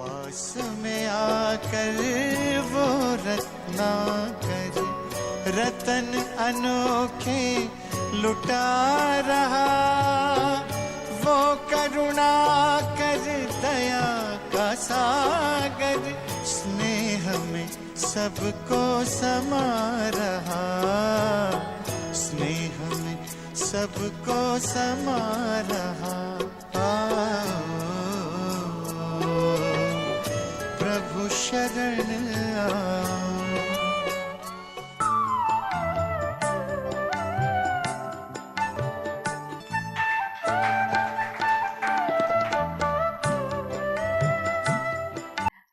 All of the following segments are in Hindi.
पास में आकर वो रत्नाकर रतन अनोखे लुटा रहा, वो करुणा कर दया का सागर स्नेह में सबको समा रहा, स्नेह में सबको समा रहा। प्रभु शरण आओ।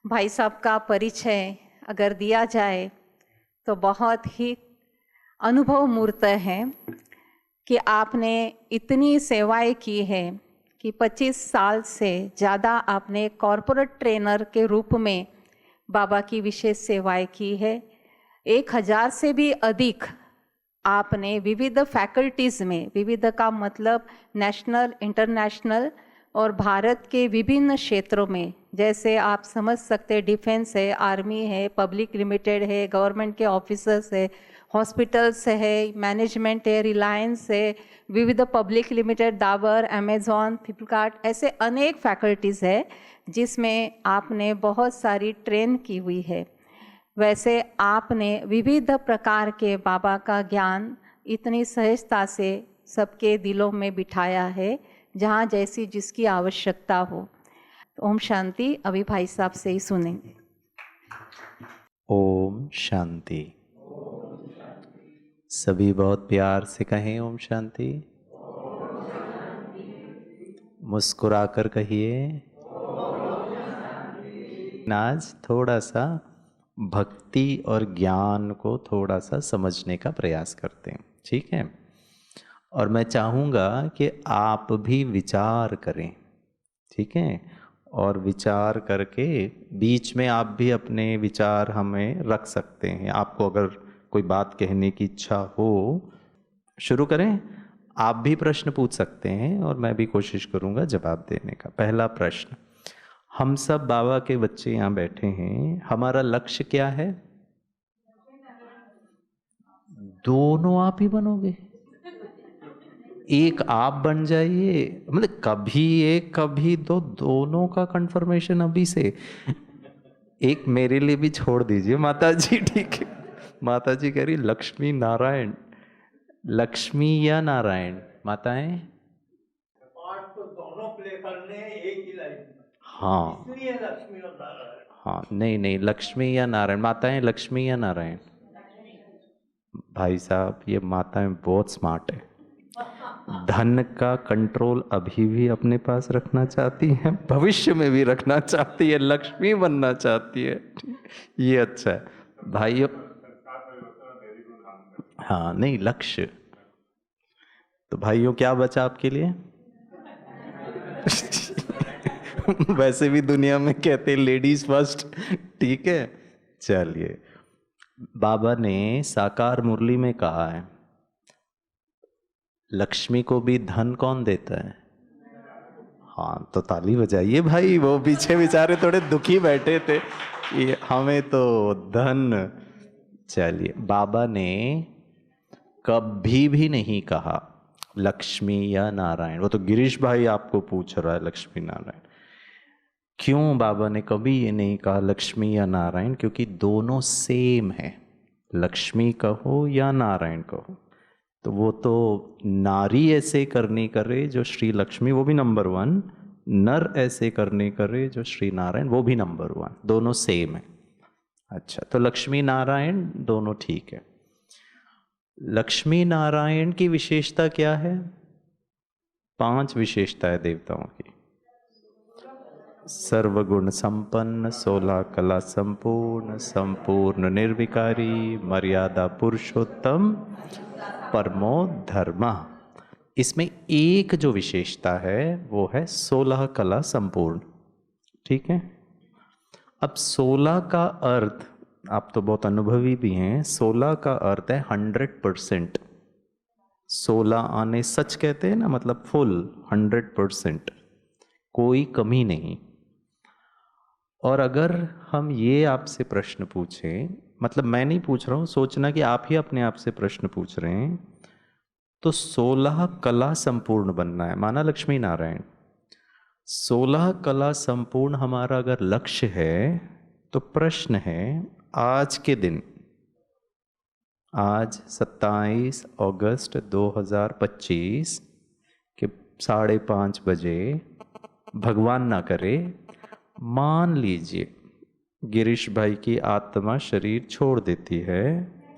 भाई साहब का परिचय अगर दिया जाए तो बहुत ही अनुभव मूर्त है कि आपने इतनी सेवाएं की है कि 25 साल से ज़्यादा आपने कॉरपोरेट ट्रेनर के रूप में बाबा की विशेष सेवाएं की है। 1000 से भी अधिक आपने विविध फैकल्टीज़ में, विविध का मतलब नेशनल, इंटरनेशनल और भारत के विभिन्न क्षेत्रों में, जैसे आप समझ सकते हैं डिफेंस है, आर्मी है, पब्लिक लिमिटेड है, गवर्नमेंट के ऑफिसर्स है, हॉस्पिटल्स है, मैनेजमेंट है, रिलायंस है, विविध public limited, Dabur, Amazon, Flipkart, ऐसे अनेक फैकल्टीज़ है जिसमें आपने बहुत सारी ट्रेन की हुई है। वैसे आपने विविध प्रकार के बाबा का ज्ञान इतनी सहजता से सबके दिलों में बिठाया है, जहाँ जैसी जिसकी आवश्यकता हो। ओम शांति। अभी भाई साहब से ही सुनेंगे। ओम शांति। सभी बहुत प्यार से कहें ओम शांति। मुस्कुराकर कहिए। आज थोड़ा सा भक्ति और ज्ञान को थोड़ा सा समझने का प्रयास करते हैं, ठीक है? और मैं चाहूँगा कि आप भी विचार करें, ठीक है? और विचार करके बीच में आप भी अपने विचार हमें रख सकते हैं। आपको अगर कोई बात कहने की इच्छा हो, शुरू करें। आप भी प्रश्न पूछ सकते हैं और मैं भी कोशिश करूँगा जवाब देने का। पहला प्रश्न, हम सब बाबा के बच्चे यहाँ बैठे हैं, हमारा लक्ष्य क्या है? दोनों आप ही बनोगे? एक आप बन जाइए, मतलब कभी एक कभी दो, दोनों का कंफर्मेशन अभी से। एक मेरे लिए भी छोड़ दीजिए माता जी, ठीक है? माता जी कह रही लक्ष्मी नारायण, लक्ष्मी या नारायण? माताएं पार्ट तो दोनों प्ले करने हैं एक ही लाइफ में, हाँ इसलिए लक्ष्मी और नारायण। हाँ, नहीं, लक्ष्मी या नारायण? माताएं लक्ष्मी या नारायण? भाई साहब ये माताएं बहुत स्मार्ट है। धन का कंट्रोल अभी भी अपने पास रखना चाहती है, भविष्य में भी रखना चाहती है, लक्ष्मी बनना चाहती है। ये अच्छा है भाइयों। हाँ, नहीं लक्ष्य तो भाइयों क्या बचा आपके लिए? वैसे भी दुनिया में कहते लेडीज फर्स्ट, ठीक है? चलिए, बाबा ने साकार मुरली में कहा है लक्ष्मी को भी धन कौन देता है? हाँ, तो ताली बजाइए भाई, वो पीछे बेचारे थोड़े दुखी बैठे थे, ये हमें तो धन। चलिए, बाबा ने कभी भी नहीं कहा लक्ष्मी या नारायण। वो तो गिरीश भाई आपको पूछ रहा है लक्ष्मी नारायण क्यों। बाबा ने कभी ये नहीं कहा लक्ष्मी या नारायण, क्योंकि दोनों सेम है। लक्ष्मी कहो या नारायण कहो, तो वो तो नारी ऐसे करनी करे जो श्री लक्ष्मी, वो भी नंबर 1, नर ऐसे करने करे जो श्री नारायण, वो भी नंबर 1, दोनों सेम है। अच्छा, तो लक्ष्मी नारायण दोनों ठीक है। लक्ष्मी नारायण की विशेषता क्या है? 5 विशेषता है देवताओं की। सर्वगुण संपन्न, 16 कला संपूर्ण, संपूर्ण निर्विकारी, मर्यादा पुरुषोत्तम, परमो धर्मा। इसमें एक जो विशेषता है वो है 16 कला संपूर्ण, ठीक है? अब 16 का अर्थ, आप तो बहुत अनुभवी भी हैं, 16 का अर्थ है 100%। 16 आने सच कहते हैं ना, मतलब फुल 100%, कोई कमी नहीं। और अगर हम ये आपसे प्रश्न पूछें, मतलब मैं नहीं पूछ रहा हूँ, सोचना कि आप ही अपने आप से प्रश्न पूछ रहे हैं, तो 16 कला संपूर्ण बनना है, माना लक्ष्मी नारायण। 16 कला संपूर्ण हमारा अगर लक्ष्य है, तो प्रश्न है आज के दिन, आज 27 अगस्त 2025 के 5:30 बजे, भगवान ना करे, मान लीजिए गिरीश भाई की आत्मा शरीर छोड़ देती है,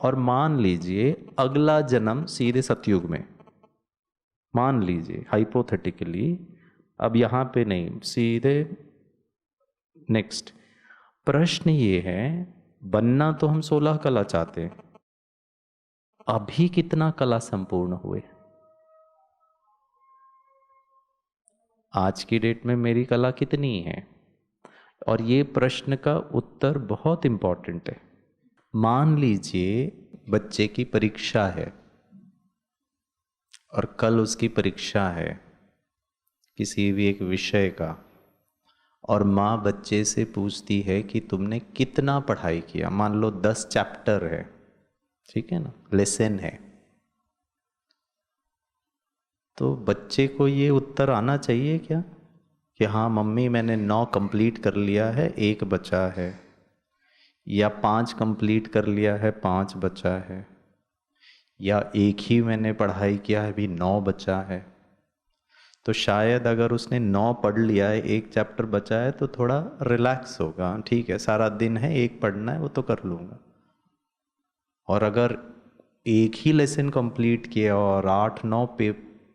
और मान लीजिए अगला जन्म सीधे सतयुग में, मान लीजिए हाइपोथेटिकली, अब यहाँ पे नहीं, सीधे नेक्स्ट। प्रश्न ये है, बनना तो हम 16 कला चाहते हैं, अभी कितना कला संपूर्ण हुए? आज की डेट में मेरी कला कितनी है? और ये प्रश्न का उत्तर बहुत इंपॉर्टेंट है। मान लीजिए बच्चे की परीक्षा है, और कल उसकी परीक्षा है किसी भी एक विषय का, और माँ बच्चे से पूछती है कि तुमने कितना पढ़ाई किया। मान लो 10 चैप्टर है, ठीक है ना, लेसन है, तो बच्चे को ये उत्तर आना चाहिए क्या कि हाँ मम्मी मैंने 9 कंप्लीट कर लिया है, 1 बचा है, या 5 कंप्लीट कर लिया है, 5 बचा है, या 1 ही मैंने पढ़ाई किया है, अभी 9 बचा है। तो शायद अगर उसने 9 पढ़ लिया है, 1 चैप्टर बचा है, तो थोड़ा रिलैक्स होगा, ठीक है सारा दिन है, 1 पढ़ना है, वो तो कर लूँगा। और अगर 1 ही लेसन कंप्लीट किया और 8-9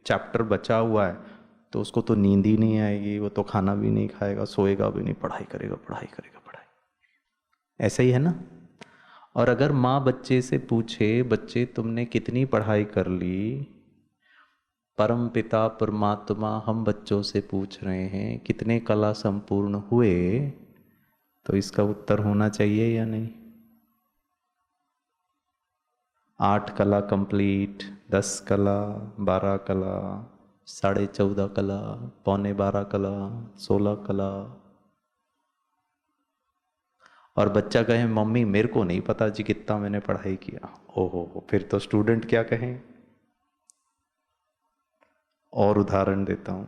चैप्टर बचा हुआ है, तो उसको तो नींद ही नहीं आएगी, वो तो खाना भी नहीं खाएगा, सोएगा भी नहीं, पढ़ाई करेगा पढ़ाई करेगा पढ़ाई। ऐसा ही है ना। और अगर माँ बच्चे से पूछे, बच्चे तुमने कितनी पढ़ाई कर ली, परम पिता परमात्मा हम बच्चों से पूछ रहे हैं कितने कला संपूर्ण हुए, तो इसका उत्तर होना चाहिए या नहीं? 8 कला कंप्लीट, 10 कला, 12 कला, 14.5 कला, 11.25 कला, 16 कला। और बच्चा कहे मम्मी मेरे को नहीं पता जी कितना मैंने पढ़ाई किया, ओहो, फिर तो स्टूडेंट क्या कहें। और उदाहरण देता हूं,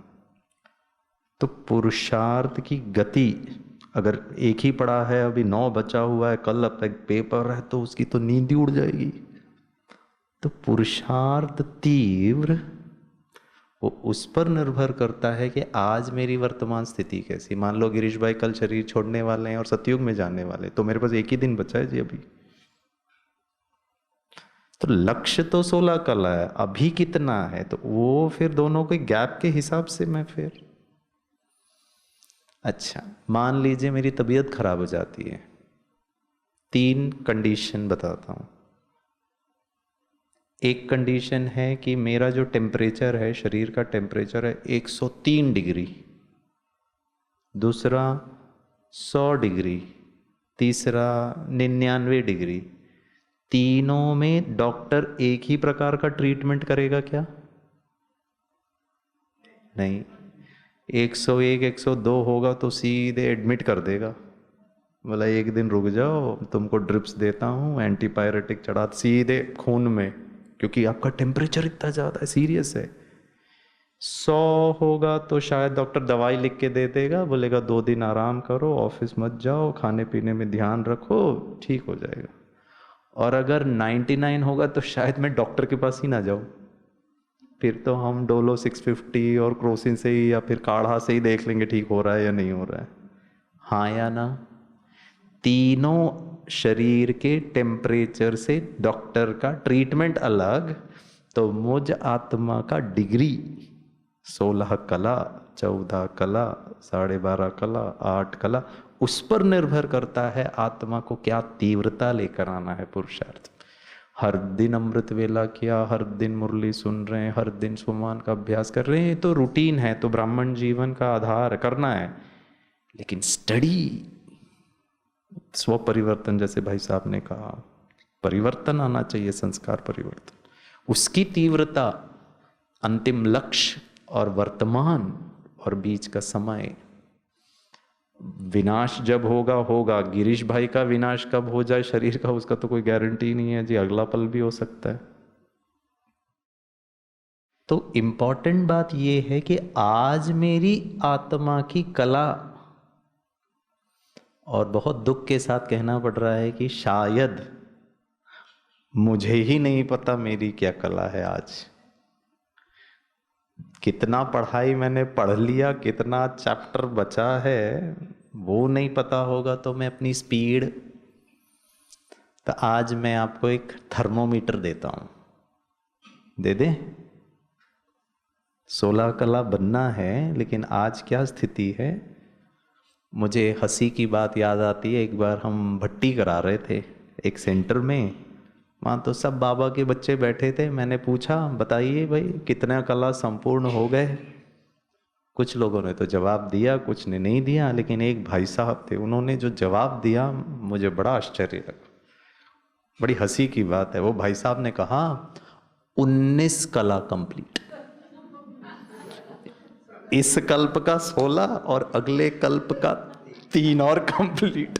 तो पुरुषार्थ की गति, अगर 1 ही पढ़ा है, अभी 9 बचा हुआ है, कल अब तक पेपर है, तो उसकी तो नींद ही उड़ जाएगी। तो पुरुषार्थ तीव्र, वो उस पर निर्भर करता है कि आज मेरी वर्तमान स्थिति कैसी। मान लो गिरीश भाई कल शरीर छोड़ने वाले हैं और सतयुग में जाने वाले, तो मेरे पास 1 ही दिन बचा है जी अभी। तो लक्ष्य तो 16 कला है, अभी कितना है, तो वो फिर दोनों के गैप के हिसाब से मैं फिर। अच्छा, मान लीजिए मेरी तबीयत खराब हो जाती है, 3 कंडीशन बताता हूं। एक कंडीशन है कि मेरा जो टेम्परेचर है, शरीर का टेम्परेचर है 103 डिग्री, दूसरा 100 डिग्री, तीसरा 99 डिग्री। तीनों में डॉक्टर एक ही प्रकार का ट्रीटमेंट करेगा क्या? नहीं, 101 102 होगा तो सीधे एडमिट कर देगा, बोला 1 दिन रुक जाओ, तुमको ड्रिप्स देता हूँ, एंटीपायरेटिक चढ़ा, सीधे खून में, क्योंकि आपका टेम्परेचर इतना ज़्यादा है, सीरियस है। 100 होगा तो शायद डॉक्टर दवाई लिख के दे देगा, बोलेगा 2 दिन आराम करो, ऑफिस मत जाओ, खाने पीने में ध्यान रखो, ठीक हो जाएगा। और अगर 99 होगा तो शायद मैं डॉक्टर के पास ही ना जाऊँ, फिर तो हम डोलो 650 और क्रोसिन से ही या फिर काढ़ा से ही देख लेंगे ठीक हो रहा है या नहीं हो रहा है। हाँ या ना? तीनों शरीर के टेम्परेचर से डॉक्टर का ट्रीटमेंट अलग, तो मुझ आत्मा का डिग्री 16 कला, 14 कला, 12.5 कला, 8 कला, उस पर निर्भर करता है आत्मा को क्या तीव्रता लेकर आना है पुरुषार्थ। हर दिन अमृत वेला किया, हर दिन मुरली सुन रहे हैं, हर दिन सुमान का अभ्यास कर रहे हैं, तो रूटीन है, तो ब्राह्मण जीवन का आधार करना है। लेकिन स्टडी, स्व परिवर्तन, जैसे भाई साहब ने कहा, परिवर्तन आना चाहिए, संस्कार परिवर्तन, उसकी तीव्रता, अंतिम लक्ष्य और वर्तमान और बीच का समय, विनाश जब होगा होगा, गिरीश भाई का विनाश कब हो जाए शरीर का उसका तो कोई गारंटी नहीं है जी, अगला पल भी हो सकता है। तो इंपॉर्टेंट बात यह है कि आज मेरी आत्मा की कला, और बहुत दुख के साथ कहना पड़ रहा है कि शायद मुझे ही नहीं पता मेरी क्या कला है। आज कितना पढ़ाई मैंने पढ़ लिया, कितना चैप्टर बचा है वो नहीं पता होगा तो मैं अपनी स्पीड, तो आज मैं आपको एक थर्मोमीटर देता हूं, दे दे। 16 कला बनना है, लेकिन आज क्या स्थिति है। मुझे हंसी की बात याद आती है, एक बार हम भट्टी करा रहे थे एक सेंटर में, वहाँ तो सब बाबा के बच्चे बैठे थे। मैंने पूछा बताइए भाई कितना कला संपूर्ण हो गए। कुछ लोगों ने तो जवाब दिया, कुछ ने नहीं दिया, लेकिन एक भाई साहब थे, उन्होंने जो जवाब दिया मुझे बड़ा आश्चर्य लगा, बड़ी हंसी की बात है। वो भाई साहब ने कहा 19 कला कंप्लीट, इस कल्प का 16 और अगले कल्प का 3 और कंप्लीट।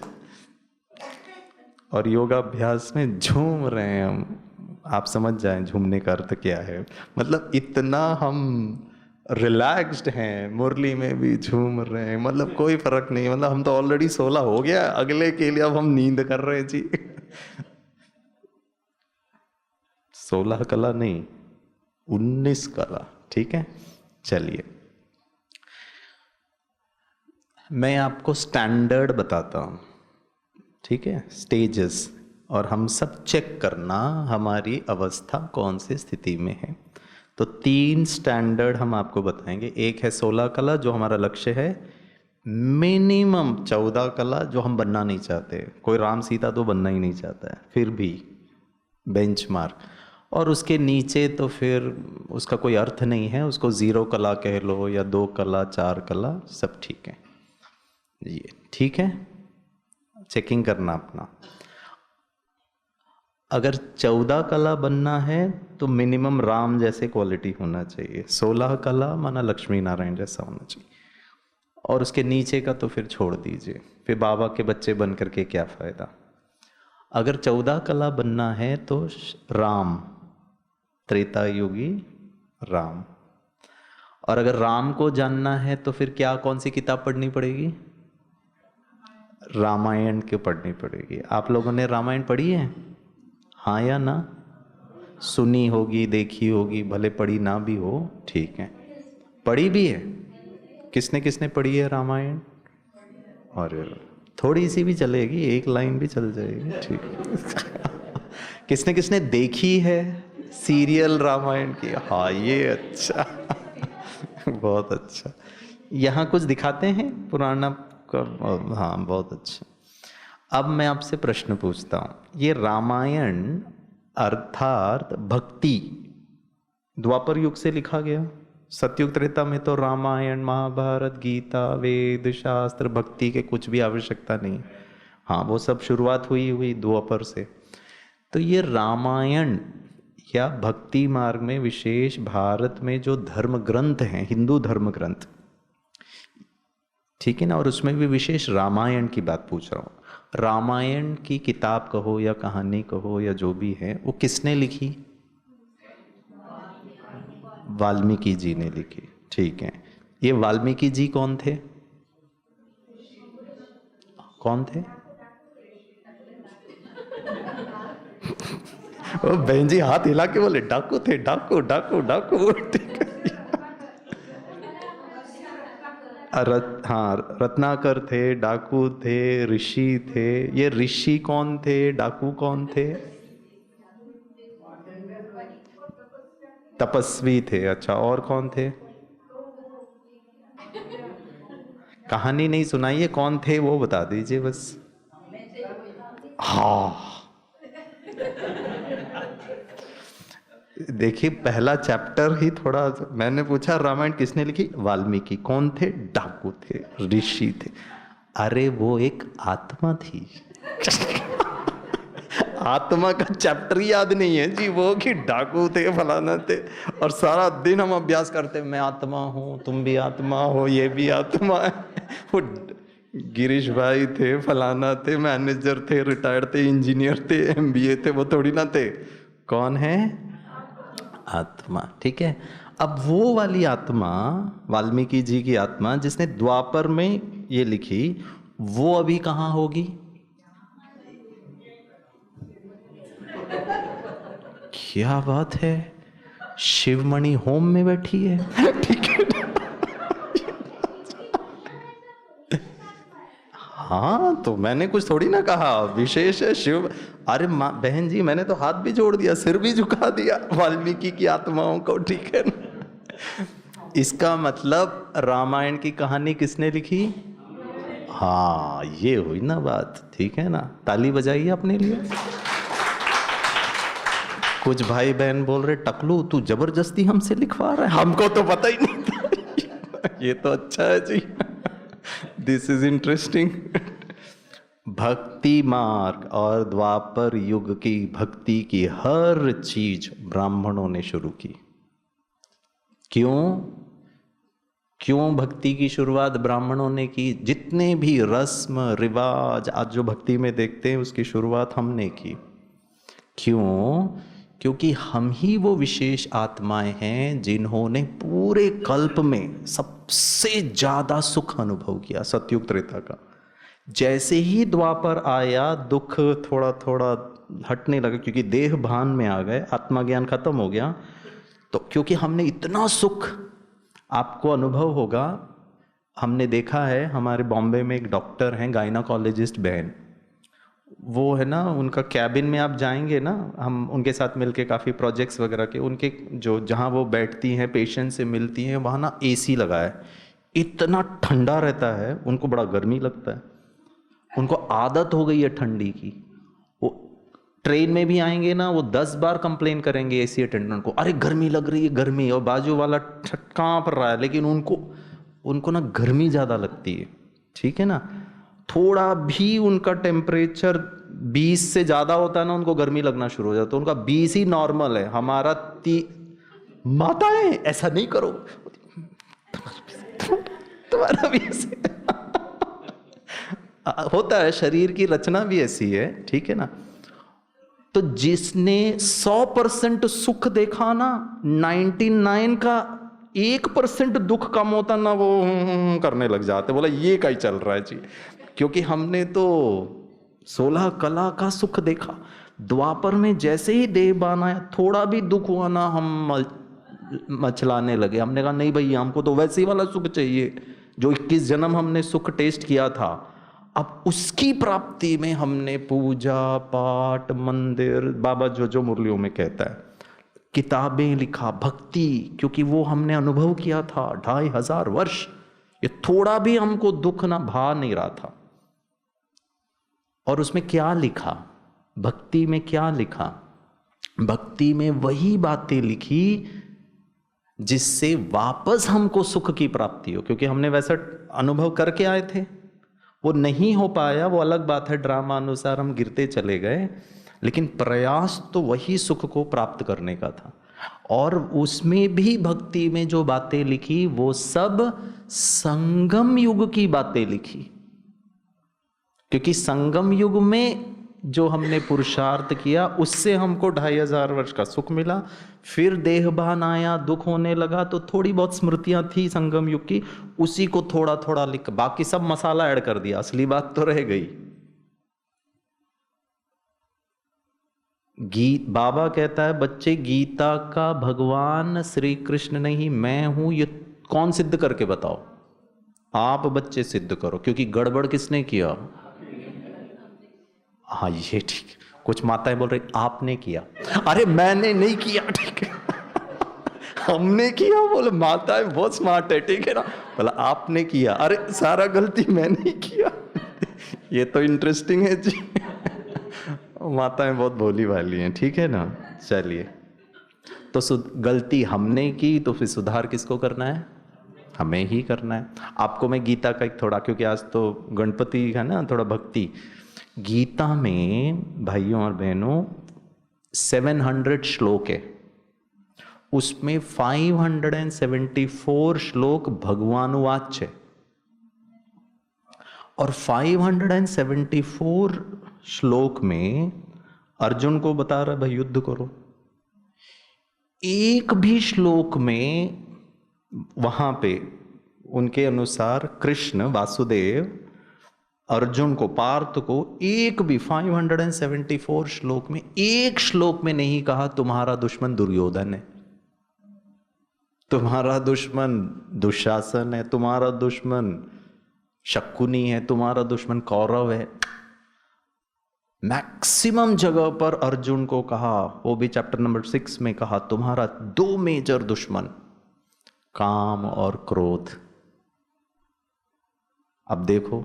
और योगाभ्यास में झूम रहे हैं हम। आप समझ जाएं झूमने का अर्थ क्या है, मतलब इतना हम रिलैक्स्ड हैं, मुरली में भी झूम रहे हैं, मतलब कोई फर्क नहीं, मतलब हम तो ऑलरेडी 16 हो गया, अगले के लिए अब हम नींद कर रहे हैं जी। 16 कला नहीं, 19 कला, ठीक है। चलिए मैं आपको स्टैंडर्ड बताता हूं, ठीक है, स्टेजेस, और हम सब चेक करना हमारी अवस्था कौन सी स्थिति में है। तो 3 स्टैंडर्ड हम आपको बताएंगे। एक है 16 कला जो हमारा लक्ष्य है, मिनिमम 14 कला जो हम बनना नहीं चाहते, कोई राम सीता तो बनना ही नहीं चाहता है, फिर भी बेंचमार्क। और उसके नीचे तो फिर उसका कोई अर्थ नहीं है, उसको 0 कला कह लो या 2 कला 4 कला, सब ठीक है, ये ठीक है। चेकिंग करना अपना। अगर 14 कला बनना है तो मिनिमम राम जैसे क्वालिटी होना चाहिए, 16 कला माना लक्ष्मी नारायण जैसा होना चाहिए, और उसके नीचे का तो फिर छोड़ दीजिए, फिर बाबा के बच्चे बन करके क्या फायदा। अगर 14 कला बनना है तो राम, त्रेता युगी राम। और अगर राम को जानना है तो फिर क्या, कौन सी किताब पढ़नी पड़ेगी? रामायण की पढ़नी पड़ेगी। आप लोगों ने रामायण पढ़ी है? हाँ या ना? सुनी होगी, देखी होगी, भले पढ़ी ना भी हो, ठीक है। पढ़ी भी है? किसने किसने पढ़ी है रामायण? और थोड़ी सी भी चलेगी, एक लाइन भी चल जाएगी, ठीक है। किसने किसने देखी है सीरियल रामायण की? हाँ, ये अच्छा। बहुत अच्छा। यहाँ कुछ दिखाते हैं पुराना का? हाँ, बहुत अच्छा। अब मैं आपसे प्रश्न पूछता हूँ, ये रामायण अर्थात भक्ति द्वापर युग से लिखा गया, सतयुग त्रेता में तो रामायण महाभारत गीता वेद शास्त्र भक्ति के कुछ भी आवश्यकता नहीं, हाँ वो सब शुरुआत हुई द्वापर से। तो ये रामायण या भक्ति मार्ग में विशेष भारत में जो धर्म ग्रंथ हैं, हिंदू धर्म ग्रंथ, ठीक है ना, और उसमें भी विशेष रामायण की बात पूछ रहा हूँ। रामायण की किताब कहो या कहानी कहो या जो भी है, वो किसने लिखी? वाल्मीकि जी ने लिखी, ठीक है। ये वाल्मीकि जी कौन थे? कौन थे? ओ बहन जी हाथ हिला के बोले डाकू थे, डाकू डाकू डाकू, ठीक है। हाँ, रत्नाकर थे, डाकू थे, ऋषि थे। ये ऋषि कौन थे, डाकू कौन थे? तपस्वी थे, अच्छा। और कौन थे? कहानी नहीं सुनाइए, कौन थे वो बता दीजिए बस। हाँ, देखिए पहला चैप्टर ही थोड़ा, मैंने पूछा रामायण किसने लिखी? वाल्मीकि। कौन थे? डाकू थे, ऋषि थे। अरे वो एक आत्मा थी। आत्मा का चैप्टर याद नहीं है जी, वो कि डाकू थे, फलाना थे, और सारा दिन हम अभ्यास करते, मैं आत्मा हूं, तुम भी आत्मा हो, ये भी आत्मा है। वो गिरीश भाई थे, फलाना थे, मैनेजर थे, रिटायर्ड थे, इंजीनियर थे, एमबीए थे, वो थोड़ी ना थे। कौन है? आत्मा। ठीक है। अब वो वाली आत्मा, वाल्मीकि जी की आत्मा जिसने द्वापर में ये लिखी, वो अभी कहाँ होगी? क्या बात है, शिवमणि होम में बैठी है। ठीक है। हाँ, तो मैंने कुछ थोड़ी ना कहा विशेष है शिव। अरे माँ बहन जी, मैंने तो हाथ भी जोड़ दिया, सिर भी झुका दिया वाल्मीकि की आत्माओं को। ठीक है ना? इसका मतलब रामायण की कहानी किसने लिखी? हाँ, ये हुई ना बात। ठीक है ना? ताली बजाइए अपने लिए। कुछ भाई बहन बोल रहे, टकलू तू जबरदस्ती हमसे लिखवा रहा है, हमको तो पता ही नहीं था। ये तो अच्छा है जी, दिस इज इंटरेस्टिंग। भक्ति मार्ग और द्वापर युग की भक्ति की हर चीज ब्राह्मणों ने शुरू की। क्यों भक्ति की शुरुआत ब्राह्मणों ने की? जितने भी रस्म रिवाज आज जो भक्ति में देखते हैं, उसकी शुरुआत हमने की। क्यों? क्योंकि हम ही वो विशेष आत्माएं हैं जिन्होंने पूरे कल्प में सबसे ज्यादा सुख अनुभव किया, सतयुग त्रेता का। जैसे ही द्वापर आया, दुख थोड़ा थोड़ा हटने लगा, क्योंकि देह भान में आ गए, आत्मा ज्ञान खत्म हो गया। तो क्योंकि हमने इतना सुख, आपको अनुभव होगा, हमने देखा है, हमारे बॉम्बे में एक डॉक्टर हैं, गायनाकोलॉजिस्ट बहन, वो है ना, उनका कैबिन में आप जाएंगे ना, हम उनके साथ मिलके काफ़ी प्रोजेक्ट्स वगैरह के, उनके जो जहाँ वो बैठती हैं, पेशेंट से मिलती हैं, वहाँ ना एसी लगा है, इतना ठंडा रहता है, उनको बड़ा गर्मी लगता है, उनको आदत हो गई है ठंडी की। वो ट्रेन में भी आएंगे ना, वो 10 बार कंप्लेन करेंगे एसी अटेंडेंट को, अरे गर्मी लग रही है, गर्मी, और बाजू वाला कांप रहा है, लेकिन उनको ना गर्मी ज़्यादा लगती है। ठीक है ना? थोड़ा भी उनका टेम्परेचर 20 से ज़्यादा होता है ना, उनको गर्मी लगना शुरू हो जाता है। उनका 20 ही नॉर्मल है, हमारा माताएं ऐसा नहीं करो, तुम्हारा भी ऐसे होता है, शरीर की रचना भी ऐसी है। ठीक है ना? तो जिसने 100% सुख देखा ना, 99 का 1% दुख कम होता ना, वो करने लग जाते, बोला ये क्या ही चल रहा है जी। क्योंकि हमने तो 16 कला का सुख देखा। द्वापर में जैसे ही देह बान आया, थोड़ा भी दुख हुआ ना, हम मचलाने लगे। हमने कहा नहीं भैया, हमको तो वैसे ही वाला सुख चाहिए जो 21 जन्म हमने सुख टेस्ट किया था। अब उसकी प्राप्ति में हमने पूजा पाठ, मंदिर, बाबा जो मुरलियों में कहता है, किताबें लिखा, भक्ति, क्योंकि वो हमने अनुभव किया था 2500 वर्ष। ये थोड़ा भी हमको दुख ना भा नहीं रहा था। और उसमें क्या लिखा? भक्ति में क्या लिखा? भक्ति में वही बातें लिखी जिससे वापस हमको सुख की प्राप्ति हो, क्योंकि हमने वैसा अनुभव करके आए थे। वो नहीं हो पाया, वो अलग बात है, ड्रामा अनुसार हम गिरते चले गए, लेकिन प्रयास तो वही सुख को प्राप्त करने का था। और उसमें भी भक्ति में जो बातें लिखी, वो सब संगम युग की बातें लिखी, क्योंकि संगम युग में जो हमने पुरुषार्थ किया, उससे हमको 2500 वर्ष का सुख मिला। फिर देहभान आया, दुख होने लगा, तो थोड़ी बहुत स्मृतियां थी संगम युग की, उसी को थोड़ा थोड़ा लिख, बाकी सब मसाला ऐड कर दिया, असली बात तो रह गई। बाबा कहता है, बच्चे गीता का भगवान श्री कृष्ण नहीं, मैं हूं, ये कौन सिद्ध करके बताओ? आप बच्चे सिद्ध करो, क्योंकि गड़बड़ किसने किया? हाँ ये ठीक। कुछ माताएं बोल रही आपने किया, अरे मैंने नहीं किया। ठीक है, हमने किया। बोले माताएं बहुत स्मार्ट है, ठीक है ना? बोला आपने किया, अरे सारा गलती मैंने किया। ये तो इंटरेस्टिंग है जी। माताएं बहुत भोली वाली हैं, ठीक है ना? चलिए, तो गलती हमने की, तो फिर सुधार किसको करना है? हमें ही करना है। आपको मैं गीता का एक थोड़ा, क्योंकि आज तो गणपति है ना, थोड़ा भक्ति। गीता में भाइयों और बहनों 700 श्लोक है, उसमें 574 श्लोक भगवानुवाच है और 574 श्लोक में अर्जुन को बता रहा है भाई युद्ध करो। एक भी श्लोक में वहां पे उनके अनुसार कृष्ण वासुदेव अर्जुन को, पार्थ को, एक भी 574 श्लोक में एक श्लोक में नहीं कहा तुम्हारा दुश्मन दुर्योधन है, तुम्हारा दुश्मन दुशासन है, तुम्हारा दुश्मन शकुनी है, तुम्हारा दुश्मन कौरव है। मैक्सिमम जगह पर अर्जुन को कहा, वो भी चैप्टर नंबर 6 में कहा, तुम्हारा 2 मेजर दुश्मन काम और क्रोध। अब देखो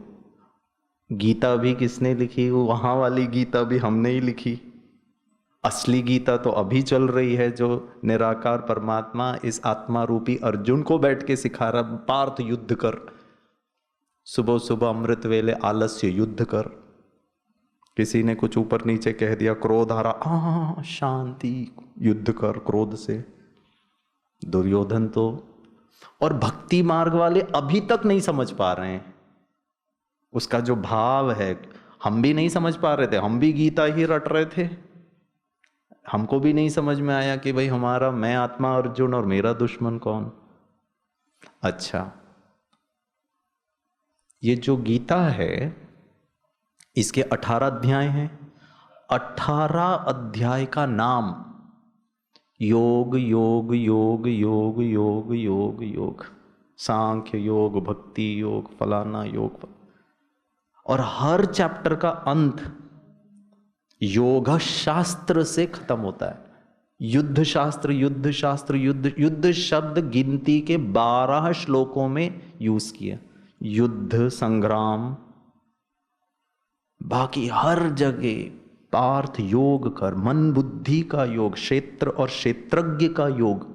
गीता भी किसने लिखी, वहां वाली गीता भी हमने ही लिखी। असली गीता तो अभी चल रही है, जो निराकार परमात्मा इस आत्मा रूपी अर्जुन को बैठ के सिखा रहा, पार्थ युद्ध कर, सुबह सुबह अमृत वेले आलस्य युद्ध कर। किसी ने कुछ ऊपर नीचे कह दिया, क्रोध आ रहा, शांति, युद्ध कर क्रोध से। दुर्योधन तो, और भक्ति मार्ग वाले अभी तक नहीं समझ पा रहे हैं उसका जो भाव है। हम भी नहीं समझ पा रहे थे, हम भी गीता ही रट रहे थे, हमको भी नहीं समझ में आया कि भाई हमारा, मैं आत्मा अर्जुन और मेरा दुश्मन कौन। अच्छा, ये जो गीता है इसके 18 अध्याय हैं। 18 अध्याय का नाम योग योग योग योग योग योग योग, सांख्य योग, भक्ति योग, फलाना योग, और हर चैप्टर का अंत योग शास्त्र से खत्म होता है। युद्ध शास्त्र, युद्ध शास्त्र, युद्ध, युद्ध शब्द गिनती के 12 श्लोकों में यूज किया। युद्ध, संग्राम, बाकी हर जगह पार्थ योग कर, मन बुद्धि का योग, क्षेत्र और क्षेत्रज्ञ का योग।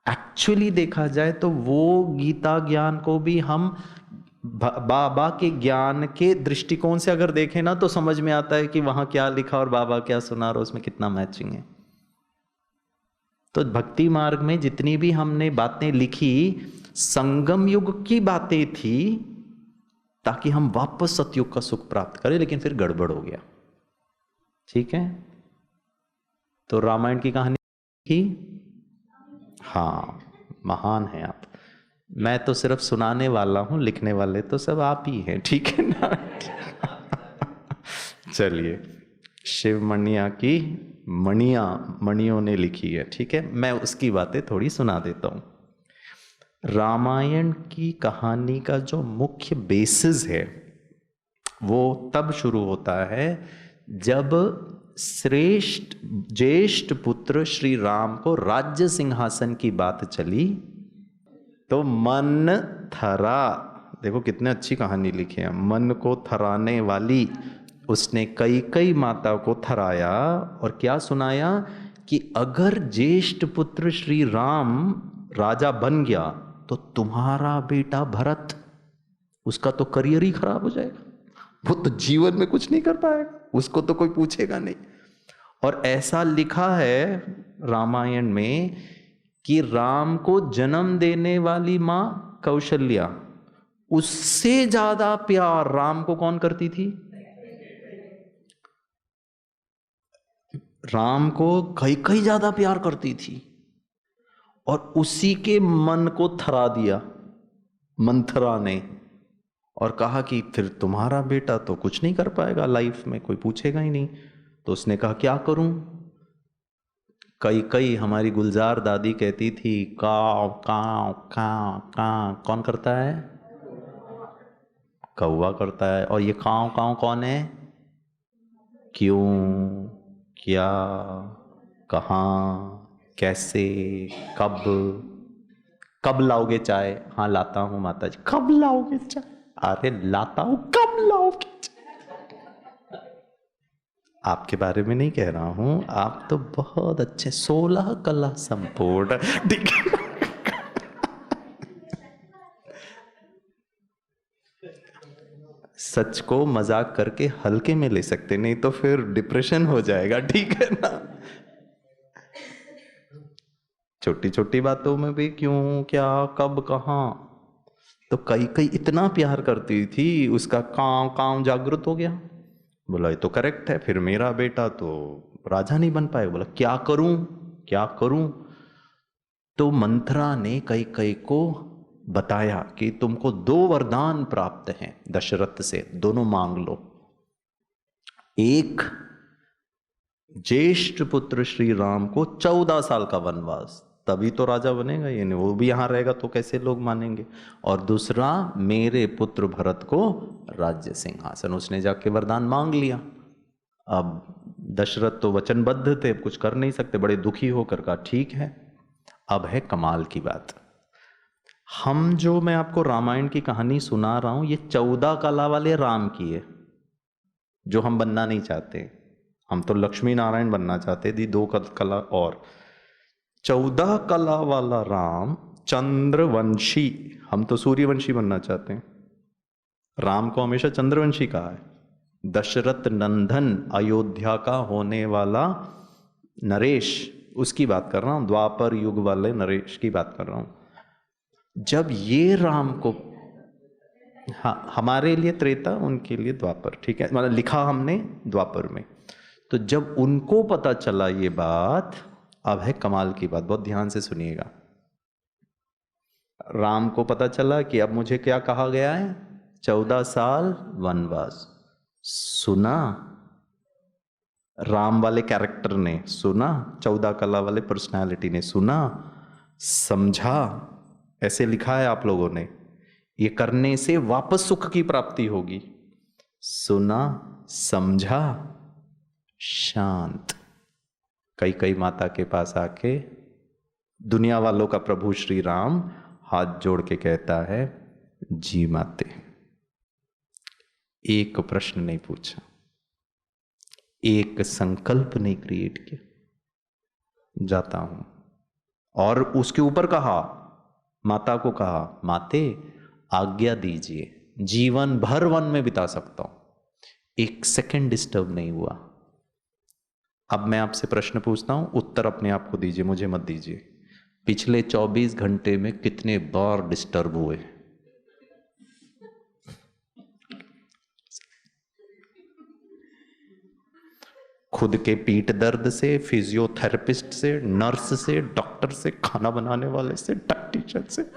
एक्चुअली देखा जाए तो वो गीता ज्ञान को भी हम बाबा के ज्ञान के दृष्टिकोण से अगर देखें ना, तो समझ में आता है कि वहां क्या लिखा और बाबा क्या सुना और उसमें कितना मैचिंग है। तो भक्ति मार्ग में जितनी भी हमने बातें लिखी, संगम युग की बातें थी ताकि हम वापस सतयुग का सुख प्राप्त करें, लेकिन फिर गड़बड़ हो गया। ठीक है, तो रामायण की कहानी की, हाँ, महान है आप। मैं तो सिर्फ सुनाने वाला हूं, लिखने वाले तो सब आप ही हैं। ठीक है ना। चलिए, शिव मणिया की मणियों ने लिखी है। ठीक है, मैं उसकी बातें थोड़ी सुना देता हूं। रामायण की कहानी का जो मुख्य बेसिस है वो तब शुरू होता है जब श्रेष्ठ ज्येष्ठ पुत्र श्री राम को राज्य सिंहासन की बात चली, तो मन थरा। देखो कितने अच्छी कहानी लिखी है। मन को थराने वाली उसने कई माता को थराया और क्या सुनाया कि अगर ज्येष्ठ पुत्र श्री राम राजा बन गया तो तुम्हारा बेटा भरत, उसका तो करियर ही खराब हो जाएगा, वो तो जीवन में कुछ नहीं कर पाएगा, उसको तो कोई पूछेगा नहीं। और ऐसा लिखा है रामायण में कि राम को जन्म देने वाली मां कौशल्या, उससे ज्यादा प्यार राम को कौन करती थी? राम को कई ज्यादा प्यार करती थी, और उसी के मन को थरा दिया मंथरा ने, और कहा कि फिर तुम्हारा बेटा तो कुछ नहीं कर पाएगा लाइफ में, कोई पूछेगा ही नहीं। तो उसने कहा क्या करूं? कई हमारी गुलजार दादी कहती थी काव काव काव काव। कौन करता है? कौवा करता है। और ये काव काव कौन है? क्यों, क्या, कहाँ, कैसे, कब लाओगे चाय? हाँ लाता हूं माता जी। कब लाओगे चाय? अरे लाता हूं, कब लाओगे चाय? आपके बारे में नहीं कह रहा हूं, आप तो बहुत अच्छे 16 कला संपूर्ण। ठीक है, सच को मजाक करके हल्के में ले सकते, नहीं तो फिर डिप्रेशन हो जाएगा। ठीक है ना। छोटी छोटी बातों में भी क्यों, क्या, कब, कहां, तो कई कई इतना प्यार करती थी, उसका कांव कांव जागृत हो गया। बोला ये तो करेक्ट है, फिर मेरा बेटा तो राजा नहीं बन पाएगा। बोला क्या करूं क्या करूं? तो मंथरा ने कई कई को बताया कि तुमको 2 वरदान प्राप्त हैं दशरथ से, दोनों मांग लो। एक, ज्येष्ठ पुत्र श्री राम को 14 साल का वनवास, तभी तो राजा बनेगा, ये नहीं वो भी यहां रहेगा तो कैसे लोग मानेंगे। और दूसरा, मेरे पुत्र भरत को राज्य सिंहासन। उसने जाके वरदान मांग लिया। अब दशरथ तो वचनबद्ध थे, कुछ कर नहीं सकते, बड़े दुखी होकर कहा ठीक है। अब है कमाल की बात, हम जो मैं आपको रामायण की कहानी सुना रहा हूं, ये 14 कला वाले राम की है, जो हम बनना नहीं चाहते। हम तो लक्ष्मी नारायण बनना चाहते थी, 2 कला और 14 कला वाला राम चंद्रवंशी। हम तो सूर्यवंशी बनना चाहते हैं, राम को हमेशा चंद्रवंशी कहा है। दशरथ नंदन अयोध्या का होने वाला नरेश, उसकी बात कर रहा हूं, द्वापर युग वाले नरेश की बात कर रहा हूं। जब ये राम को, हाँ हमारे लिए त्रेता, उनके लिए द्वापर, ठीक है, मतलब लिखा हमने द्वापर में। तो जब उनको पता चला ये बात, अब है कमाल की बात, बहुत ध्यान से सुनिएगा। राम को पता चला कि अब मुझे क्या कहा गया है, 14 साल वनवास। सुना, राम वाले कैरेक्टर ने सुना, 14 कला वाले पर्सनालिटी ने सुना, समझा। ऐसे लिखा है आप लोगों ने, ये करने से वापस सुख की प्राप्ति होगी। सुना, समझा, शांत। कई कई माता के पास आके दुनिया वालों का प्रभु श्री राम हाथ जोड़ के कहता है, जी माते, एक प्रश्न नहीं पूछा, एक संकल्प नहीं क्रिएट किया, जाता हूं। और उसके ऊपर कहा, माता को कहा, माते आज्ञा दीजिए, जीवन भर वन में बिता सकता हूं, 1 सेकंड डिस्टर्ब नहीं हुआ। अब मैं आपसे प्रश्न पूछता हूं, उत्तर अपने आप को दीजिए, मुझे मत दीजिए। पिछले 24 घंटे में कितने बार डिस्टर्ब हुए? खुद के पीठ दर्द से, फिजियोथेरेपिस्ट से, नर्स से, डॉक्टर से, खाना बनाने वाले से, टेक्नीशियन से,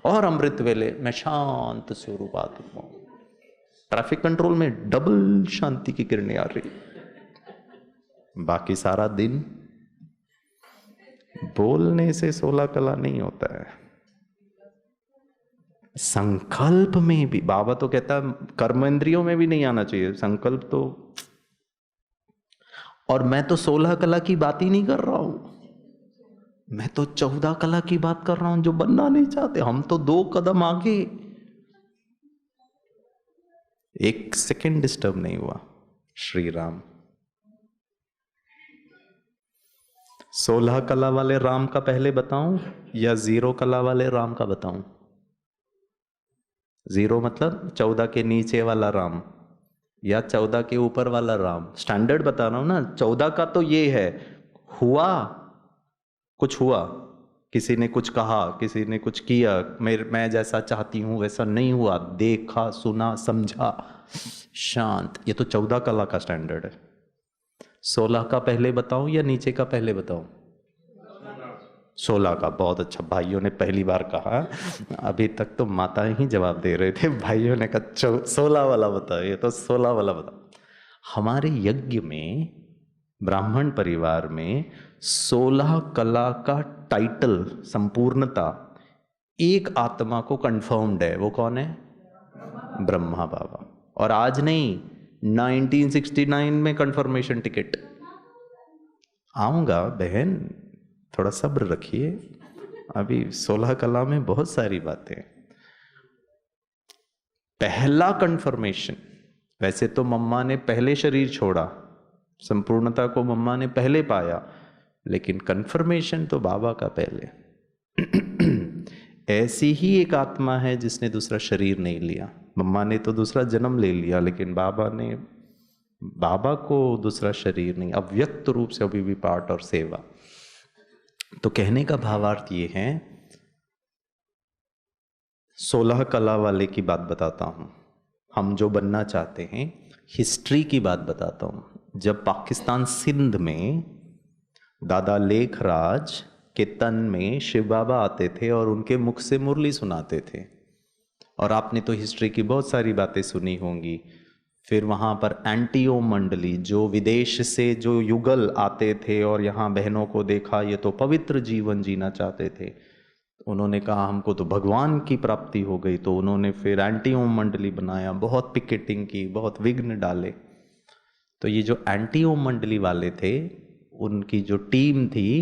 और अमृत वेले मैं शांत स्वरूप आत्मा हूं। ट्रैफिक कंट्रोल में डबल शांति की किरणें आ रही, बाकी सारा दिन बोलने से 16 कला नहीं होता है। संकल्प में भी, बाबा तो कहता है कर्मेंद्रियों में भी नहीं आना चाहिए संकल्प तो। और मैं तो 16 कला की बात ही नहीं कर रहा हूं, मैं तो 14 कला की बात कर रहा हूं, जो बनना नहीं चाहते। हम तो 2 कदम आगे, 1 सेकंड डिस्टर्ब नहीं हुआ श्री राम। 16 कला वाले राम का पहले बताऊं या 0 कला वाले राम का बताऊं? 0 मतलब 14 के नीचे वाला राम या 14 के ऊपर वाला राम? स्टैंडर्ड बता रहा हूं ना। 14 का तो ये है, हुआ, कुछ हुआ, किसी ने कुछ कहा, किसी ने कुछ किया, मैं जैसा चाहती हूं वैसा नहीं हुआ, देखा, सुना, समझा, शांत। ये तो 14 कला का स्टैंडर्ड है। 16 का पहले बताऊं या नीचे का पहले बताऊं? 16 का। बहुत अच्छा, भाइयों ने पहली बार कहा। अभी तक तो माता ही जवाब दे रहे थे, भाइयों ने कहा 16 वाला बताओ। ये तो 16 वाला बताओ। हमारे यज्ञ में, ब्राह्मण परिवार में 16 कला का टाइटल, संपूर्णता, एक आत्मा को कंफर्म्ड है। वो कौन है? ब्रह्मा बाबा। और आज नहीं, 1969 में कंफर्मेशन टिकट। आऊंगा बहन, थोड़ा सब्र रखिए, अभी 16 कला में बहुत सारी बातें। पहला कंफर्मेशन, वैसे तो मम्मा ने पहले शरीर छोड़ा, संपूर्णता को मम्मा ने पहले पाया, लेकिन कंफर्मेशन तो बाबा का पहले। ऐसी ही एक आत्मा है जिसने दूसरा शरीर नहीं लिया। मम्मा ने तो दूसरा जन्म ले लिया, लेकिन बाबा को दूसरा शरीर नहीं, अव्यक्त रूप से अभी भी पाठ और सेवा। तो कहने का भावार्थ ये है, 16 कला वाले की बात बताता हूँ। हम जो बनना चाहते हैं, हिस्ट्री की बात बताता हूँ। जब पाकिस्तान सिंध में दादा लेखराज के तन में शिव बाबा आते थे और उनके मुख से मुरली सुनाते थे, और आपने तो हिस्ट्री की बहुत सारी बातें सुनी होंगी। फिर वहाँ पर एंटियो मंडली, जो विदेश से जो युगल आते थे और यहाँ बहनों को देखा, ये तो पवित्र जीवन जीना चाहते थे, उन्होंने कहा हमको तो भगवान की प्राप्ति हो गई, तो उन्होंने फिर एंटियो मंडली बनाया, बहुत पिकेटिंग की, बहुत विघ्न डाले। तो ये जो एंटियो मंडली वाले थे, उनकी जो टीम थी,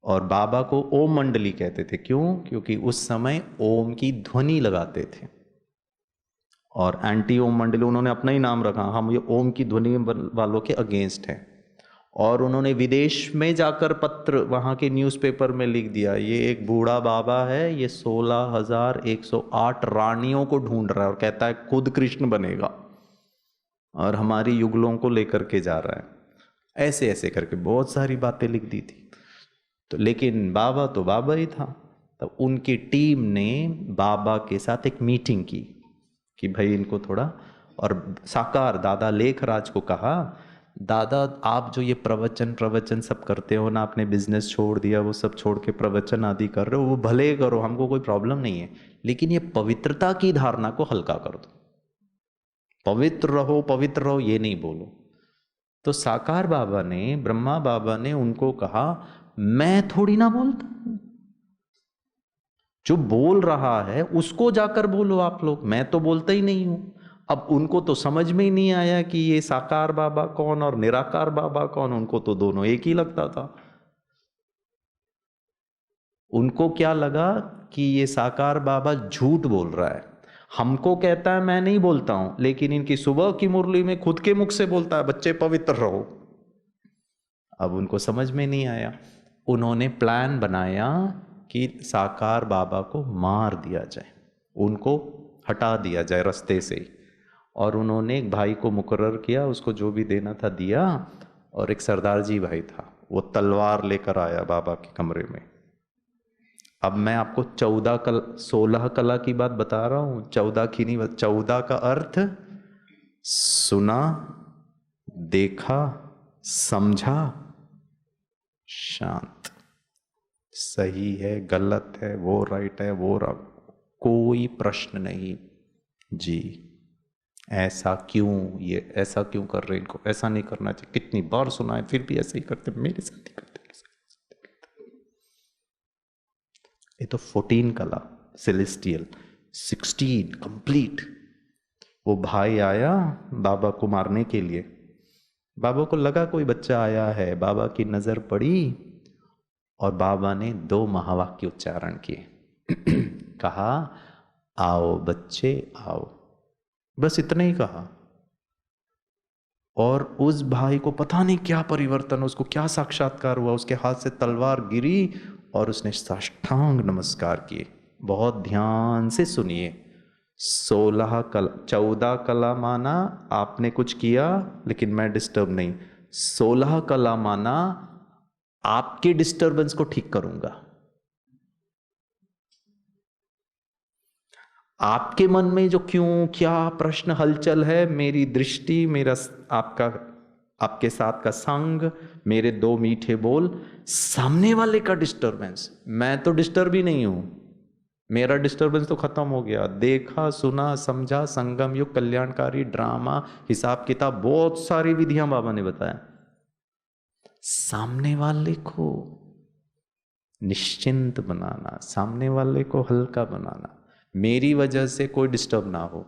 और बाबा को ओम मंडली कहते थे। क्यों? क्योंकि उस समय ओम की ध्वनि लगाते थे। और एंटी ओम मंडली उन्होंने अपना ही नाम रखा, हम ये ओम की ध्वनि वालों के अगेंस्ट हैं। और उन्होंने विदेश में जाकर पत्र वहाँ के न्यूज़पेपर में लिख दिया, ये एक बूढ़ा बाबा है, ये 16,108 रानियों को ढूंढ रहा है और कहता है खुद कृष्ण बनेगा और हमारी युगलों को लेकर के जा रहा है। ऐसे ऐसे करके बहुत सारी बातें लिख दी थी। तो लेकिन बाबा तो बाबा ही था। तब उनकी टीम ने बाबा के साथ एक मीटिंग की कि भाई इनको थोड़ा, और साकार दादा लेखराज को कहा, दादा आप जो ये प्रवचन सब करते हो ना, आपने बिजनेस छोड़ दिया, वो सब छोड़ के प्रवचन आदि कर रहे हो, वो भले करो, हमको कोई प्रॉब्लम नहीं है, लेकिन ये पवित्रता की धारणा को हल्का कर दो। पवित्र रहो ये नहीं बोलो। तो साकार बाबा ने, ब्रह्मा बाबा ने उनको कहा, मैं थोड़ी ना बोलता हूं, जो बोल रहा है उसको जाकर बोलो आप लोग, मैं तो बोलता ही नहीं हूं। अब उनको तो समझ में ही नहीं आया कि ये साकार बाबा कौन और निराकार बाबा कौन, उनको तो दोनों एक ही लगता था। उनको क्या लगा कि ये साकार बाबा झूठ बोल रहा है, हमको कहता है मैं नहीं बोलता हूं, लेकिन इनकी सुबह की मुरली में खुद के मुख से बोलता है बच्चे पवित्र रहो। अब उनको समझ में नहीं आया। उन्होंने प्लान बनाया कि साकार बाबा को मार दिया जाए, उनको हटा दिया जाए रास्ते से। और उन्होंने एक भाई को मुकर्रर किया, उसको जो भी देना था दिया, और एक सरदार जी भाई था, वो तलवार लेकर आया बाबा के कमरे में। अब मैं आपको 16 कला की बात बता रहा हूँ, 14 की नहीं। 14 का अर्थ सुना, देखा, समझा, शांत, सही है गलत है, वो राइट है वो रॉन्ग, कोई प्रश्न नहीं जी। ऐसा क्यों, ये ऐसा क्यों कर रहे हैं, इनको ऐसा नहीं करना चाहिए, कितनी बार सुना है फिर भी ऐसे ही करते, मेरे साथ ही करते। ये तो 14 कला सेलेस्टियल, 16 कंप्लीट। वो भाई आया बाबा को मारने के लिए, बाबा को लगा कोई बच्चा आया है, बाबा की नजर पड़ी और बाबा ने 2 महावाक्य उच्चारण किए। कहा आओ बच्चे आओ, बस इतना ही कहा। और उस भाई को पता नहीं क्या परिवर्तन, उसको क्या साक्षात्कार हुआ, उसके हाथ से तलवार गिरी और उसने साष्टांग नमस्कार किए। बहुत ध्यान से सुनिए, 14 कला माना आपने कुछ किया लेकिन मैं डिस्टर्ब नहीं, 16 कला माना आपके डिस्टरबेंस को ठीक करूंगा। आपके मन में जो क्यों क्या प्रश्न हलचल है, मेरी दृष्टि, मेरा आपके साथ का संग, मेरे 2 मीठे बोल, सामने वाले का डिस्टरबेंस, मैं तो डिस्टर्ब ही नहीं हूं, मेरा डिस्टरबेंस तो खत्म हो गया। देखा सुना समझा, संगम युग, कल्याणकारी, ड्रामा, हिसाब किताब, बहुत सारी विधियां बाबा ने बताया। सामने वाले को निश्चिंत बनाना, सामने वाले को हल्का बनाना, मेरी वजह से कोई डिस्टर्ब ना हो।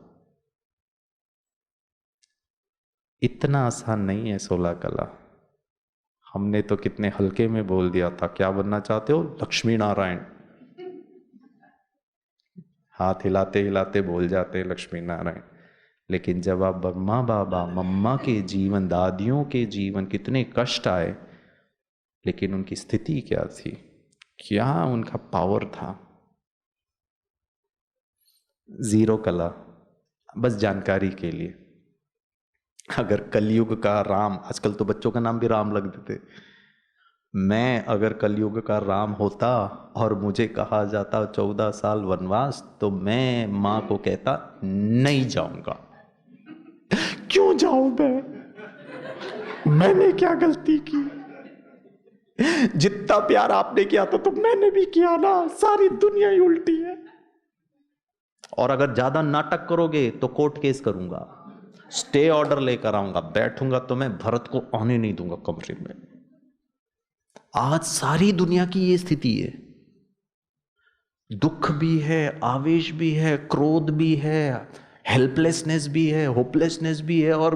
इतना आसान नहीं है 16 कला। हमने तो कितने हल्के में बोल दिया था, क्या बनना चाहते हो? लक्ष्मी नारायण। हाथ हिलाते हिलाते बोल जाते लक्ष्मी नारायण। लेकिन जब आप ब्रह्मा बाबा, मम्मा के जीवन, दादियों के जीवन, कितने कष्ट आए, लेकिन उनकी स्थिति क्या थी, क्या उनका पावर था। 0 कला, बस जानकारी के लिए। अगर कलयुग का राम, आजकल तो बच्चों का नाम भी राम लग देते, मैं अगर कलयुग का राम होता और मुझे कहा जाता 14 साल वनवास, तो मैं मां को कहता नहीं जाऊंगा। क्यों जाऊं मैंने क्या गलती की? जितना प्यार आपने किया था तो मैंने भी किया ना। सारी दुनिया ही उल्टी है। और अगर ज्यादा नाटक करोगे तो कोर्ट केस करूंगा, स्टे ऑर्डर लेकर आऊंगा, बैठूंगा तो मैं भरत को आने नहीं दूंगा कमरे में। आज सारी दुनिया की ये स्थिति है। दुख भी है, आवेश भी है, क्रोध भी है, हेल्पलेसनेस भी है, होपलेसनेस भी है, और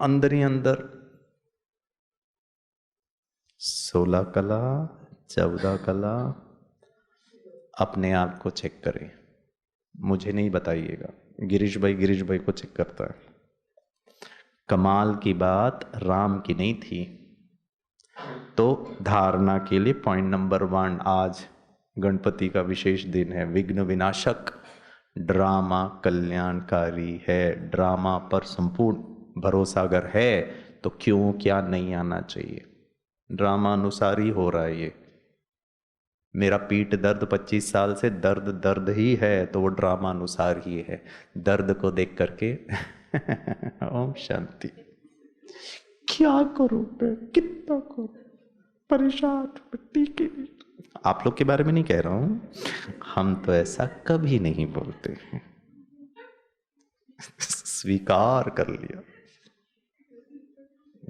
अंदर ही अंदर 16 कला 14 कला। अपने आप को चेक करें, मुझे नहीं बताइएगा। गिरीश भाई को चेक करता है। कमाल की बात राम की नहीं थी। तो धारणा के लिए पॉइंट नंबर 1, आज गणपति का विशेष दिन है। विघ्न विनाशक, ड्रामा कल्याणकारी है। ड्रामा पर संपूर्ण भरोसा अगर है तो क्यों क्या नहीं आना चाहिए। ड्रामा अनुसार ही हो रहा है ये। मेरा पीठ दर्द 25 साल से दर्द ही है, तो वो ड्रामा अनुसार ही है। दर्द को देख करके ओम शांति। क्या करूं मैं, कितना करूं, परेशान मिट्टी के। आप लोग के बारे में नहीं कह रहा हूं, हम तो ऐसा कभी नहीं बोलते हैं। स्वीकार कर लिया,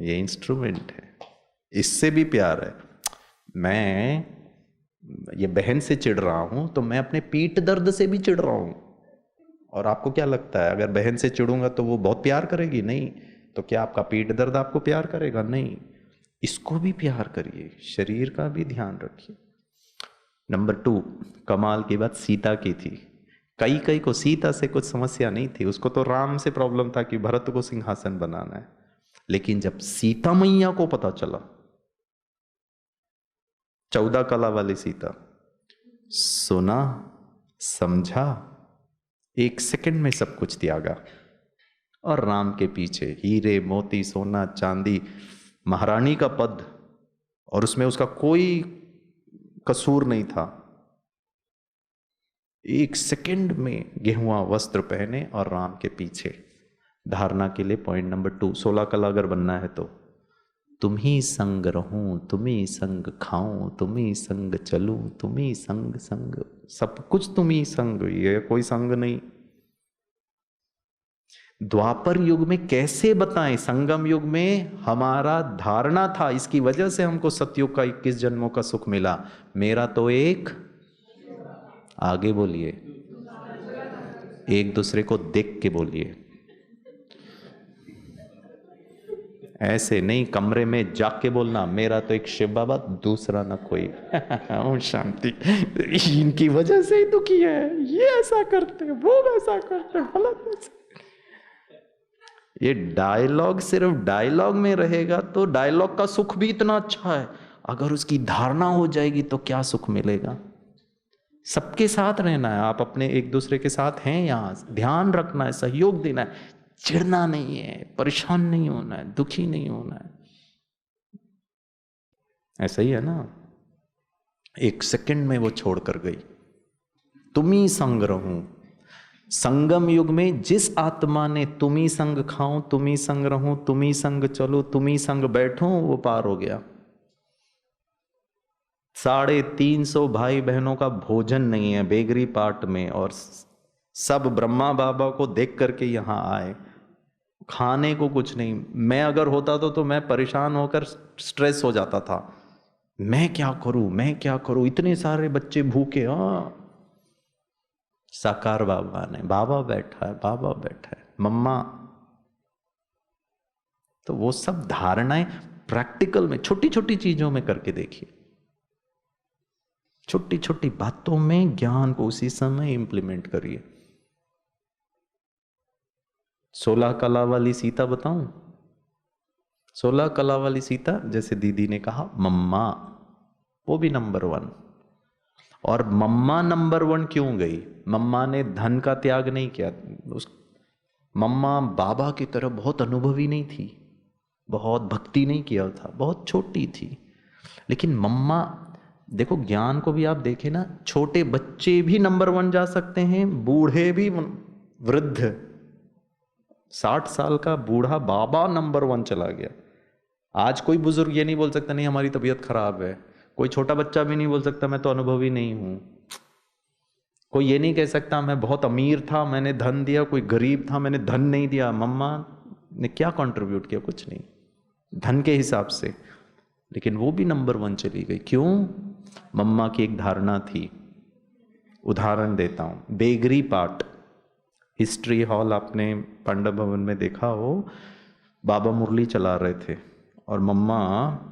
ये इंस्ट्रूमेंट है, इससे भी प्यार है। मैं ये बहन से चिढ़ रहा हूं तो मैं अपने पीठ दर्द से भी चिढ़ रहा हूं। और आपको क्या लगता है, अगर बहन से चिढ़ूंगा तो वो बहुत प्यार करेगी? नहीं। तो क्या आपका पीठ दर्द आपको प्यार करेगा? नहीं। इसको भी प्यार करिए, शरीर का भी ध्यान रखिए। नंबर 2, कमाल की बात सीता की थी। कई को सीता से कुछ समस्या नहीं थी, उसको तो राम से प्रॉब्लम था कि भरत को सिंहासन बनाना है। लेकिन जब सीता मैया को पता चला, 14 कला वाली सीता, सुना, समझा, 1 सेकंड में सब कुछ त्यागा और राम के पीछे हीरे मोती सोना चांदी, महारानी का पद, और उसमें उसका कोई कसूर नहीं था। 1 सेकंड में गेहुआ वस्त्र पहने और राम के पीछे। धारणा के लिए पॉइंट नंबर 2, 16 कला अगर बनना है तो तुम ही संग रहूं, तुम ही संग खाऊं, तुम ही संग चलूं, तुम ही संग सब कुछ तुम ही संग, ये कोई संग नहीं। द्वापर युग में कैसे बताएं, संगम युग में हमारा धारणा था, इसकी वजह से हमको सतयुग का 21 जन्मों का सुख मिला। मेरा तो एक, आगे बोलिए, एक दूसरे को देख के बोलिए, ऐसे नहीं कमरे में जाके बोलना। मेरा तो एक शिव बाबा, दूसरा ना कोई। ओम शांति। इनकी वजह से ही दुखी है, ये ऐसा करते, वो वैसा करते, गलत। ये डायलॉग सिर्फ डायलॉग में रहेगा तो डायलॉग का सुख भी इतना अच्छा है, अगर उसकी धारणा हो जाएगी तो क्या सुख मिलेगा। सबके साथ रहना है, आप अपने एक दूसरे के साथ हैं, यहां ध्यान रखना है, सहयोग देना है, चिढ़ना नहीं है, परेशान नहीं होना है, दुखी नहीं होना है। ऐसा ही है ना। 1 सेकंड में वो छोड़ कर गई। तुम ही संग रहूं। संगम युग में जिस आत्मा ने तुम ही संग खाऊं, तुम ही संग रहूं, तुम ही संग चलो, तुम ही संग बैठूं, वो पार हो गया। 350 भाई बहनों का भोजन नहीं है बेगरी पाट में, और सब ब्रह्मा बाबा को देख करके यहां आए, खाने को कुछ नहीं। मैं अगर होता तो मैं परेशान होकर स्ट्रेस हो जाता था, मैं क्या करूं, इतने सारे बच्चे भूखे। हाँ, साकार बाबा ने, बाबा बैठा है, मम्मा। तो वो सब धारणाएं प्रैक्टिकल में, छोटी छोटी चीजों में करके देखिए, छोटी छोटी बातों में ज्ञान को उसी समय इंप्लीमेंट करिए। 16 कला वाली सीता बताऊं? 16 कला वाली सीता, जैसे दीदी ने कहा, मम्मा, वो भी नंबर 1। और मम्मा नंबर 1 क्यों गई? मम्मा ने धन का त्याग नहीं किया। मम्मा बाबा की तरह बहुत अनुभवी नहीं थी, बहुत भक्ति नहीं किया था, बहुत छोटी थी। लेकिन मम्मा, देखो ज्ञान को भी आप देखें ना, छोटे बच्चे भी नंबर 1 जा सकते हैं, बूढ़े भी, वृद्ध 60 साल का बूढ़ा बाबा नंबर 1 चला गया। आज कोई बुजुर्ग ये नहीं बोल सकता नहीं हमारी तबीयत खराब है, कोई छोटा बच्चा भी नहीं बोल सकता मैं तो अनुभवी नहीं हूं, कोई ये नहीं कह सकता मैं बहुत अमीर था मैंने धन दिया, कोई गरीब था मैंने धन नहीं दिया। मम्मा ने क्या कंट्रीब्यूट किया? कुछ नहीं, धन के हिसाब से, लेकिन वो भी नंबर 1 चली गई। क्यों? मम्मा की एक धारणा थी। उदाहरण देता हूं, बेगरी पाठ, हिस्ट्री हॉल आपने पांडव भवन में देखा हो, बाबा मुरली चला रहे थे और मम्मा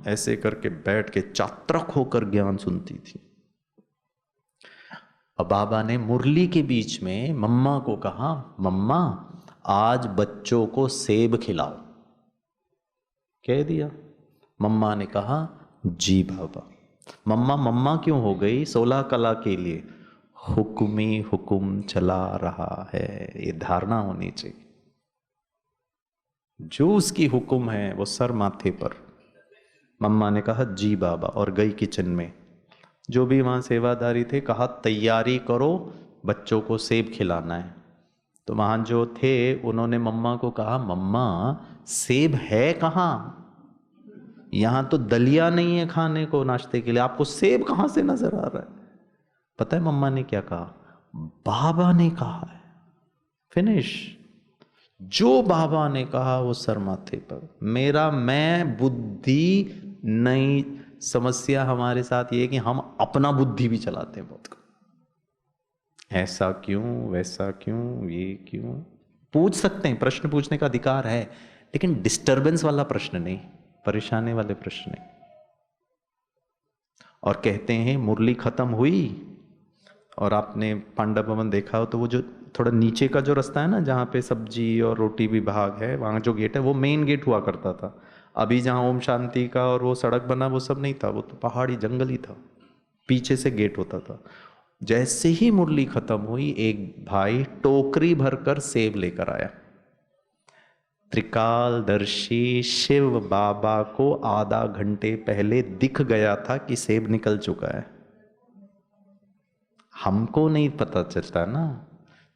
ऐसे करके बैठ के चात्रक होकर ज्ञान सुनती थी। अब बाबा ने मुरली के बीच में मम्मा को कहा, मम्मा आज बच्चों को सेब खिलाओ, कह दिया। मम्मा ने कहा जी बाबा। मम्मा क्यों हो गई? 16 कला के लिए हुक्मी हुक्म चला रहा है, ये धारणा होनी चाहिए। जो उसकी हुक्म है वो सर माथे पर। मम्मा ने कहा जी बाबा और गई किचन में। जो भी वहां सेवादारी थे कहा तैयारी करो, बच्चों को सेब खिलाना है। तो वहां जो थे उन्होंने मम्मा को कहा, मम्मा सेब है कहाँ? यहां तो दलिया नहीं है खाने को नाश्ते के लिए, आपको सेब कहां से नजर आ रहा है? पता है मम्मा ने क्या कहा? बाबा ने कहा है, फिनिश। जो बाबा ने कहा वो सर माथे पर। मेरा मैं बुद्धि नहीं। समस्या हमारे साथ ये है कि हम अपना बुद्धि भी चलाते हैं बहुत। ऐसा क्यों, वैसा क्यों, ये क्यों? पूछ सकते हैं, प्रश्न पूछने का अधिकार है, लेकिन डिस्टरबेंस वाला प्रश्न नहीं, परेशानी वाले प्रश्न नहीं। और कहते हैं मुरली खत्म हुई और आपने पांडव भवन देखा हो तो वो जो थोड़ा नीचे का जो रास्ता है ना, जहाँ पे सब्जी और रोटी विभाग है, वहाँ जो गेट है वो मेन गेट हुआ करता था। अभी जहाँ ओम शांति का और वो सड़क बना वो सब नहीं था, वो तो पहाड़ी जंगल ही था, पीछे से गेट होता था। जैसे ही मुरली खत्म हुई एक भाई टोकरी भरकर सेब लेकर आया। त्रिकालदर्शी शिव बाबा को आधा घंटे पहले दिख गया था कि सेब निकल चुका है, हमको नहीं पता चलता ना।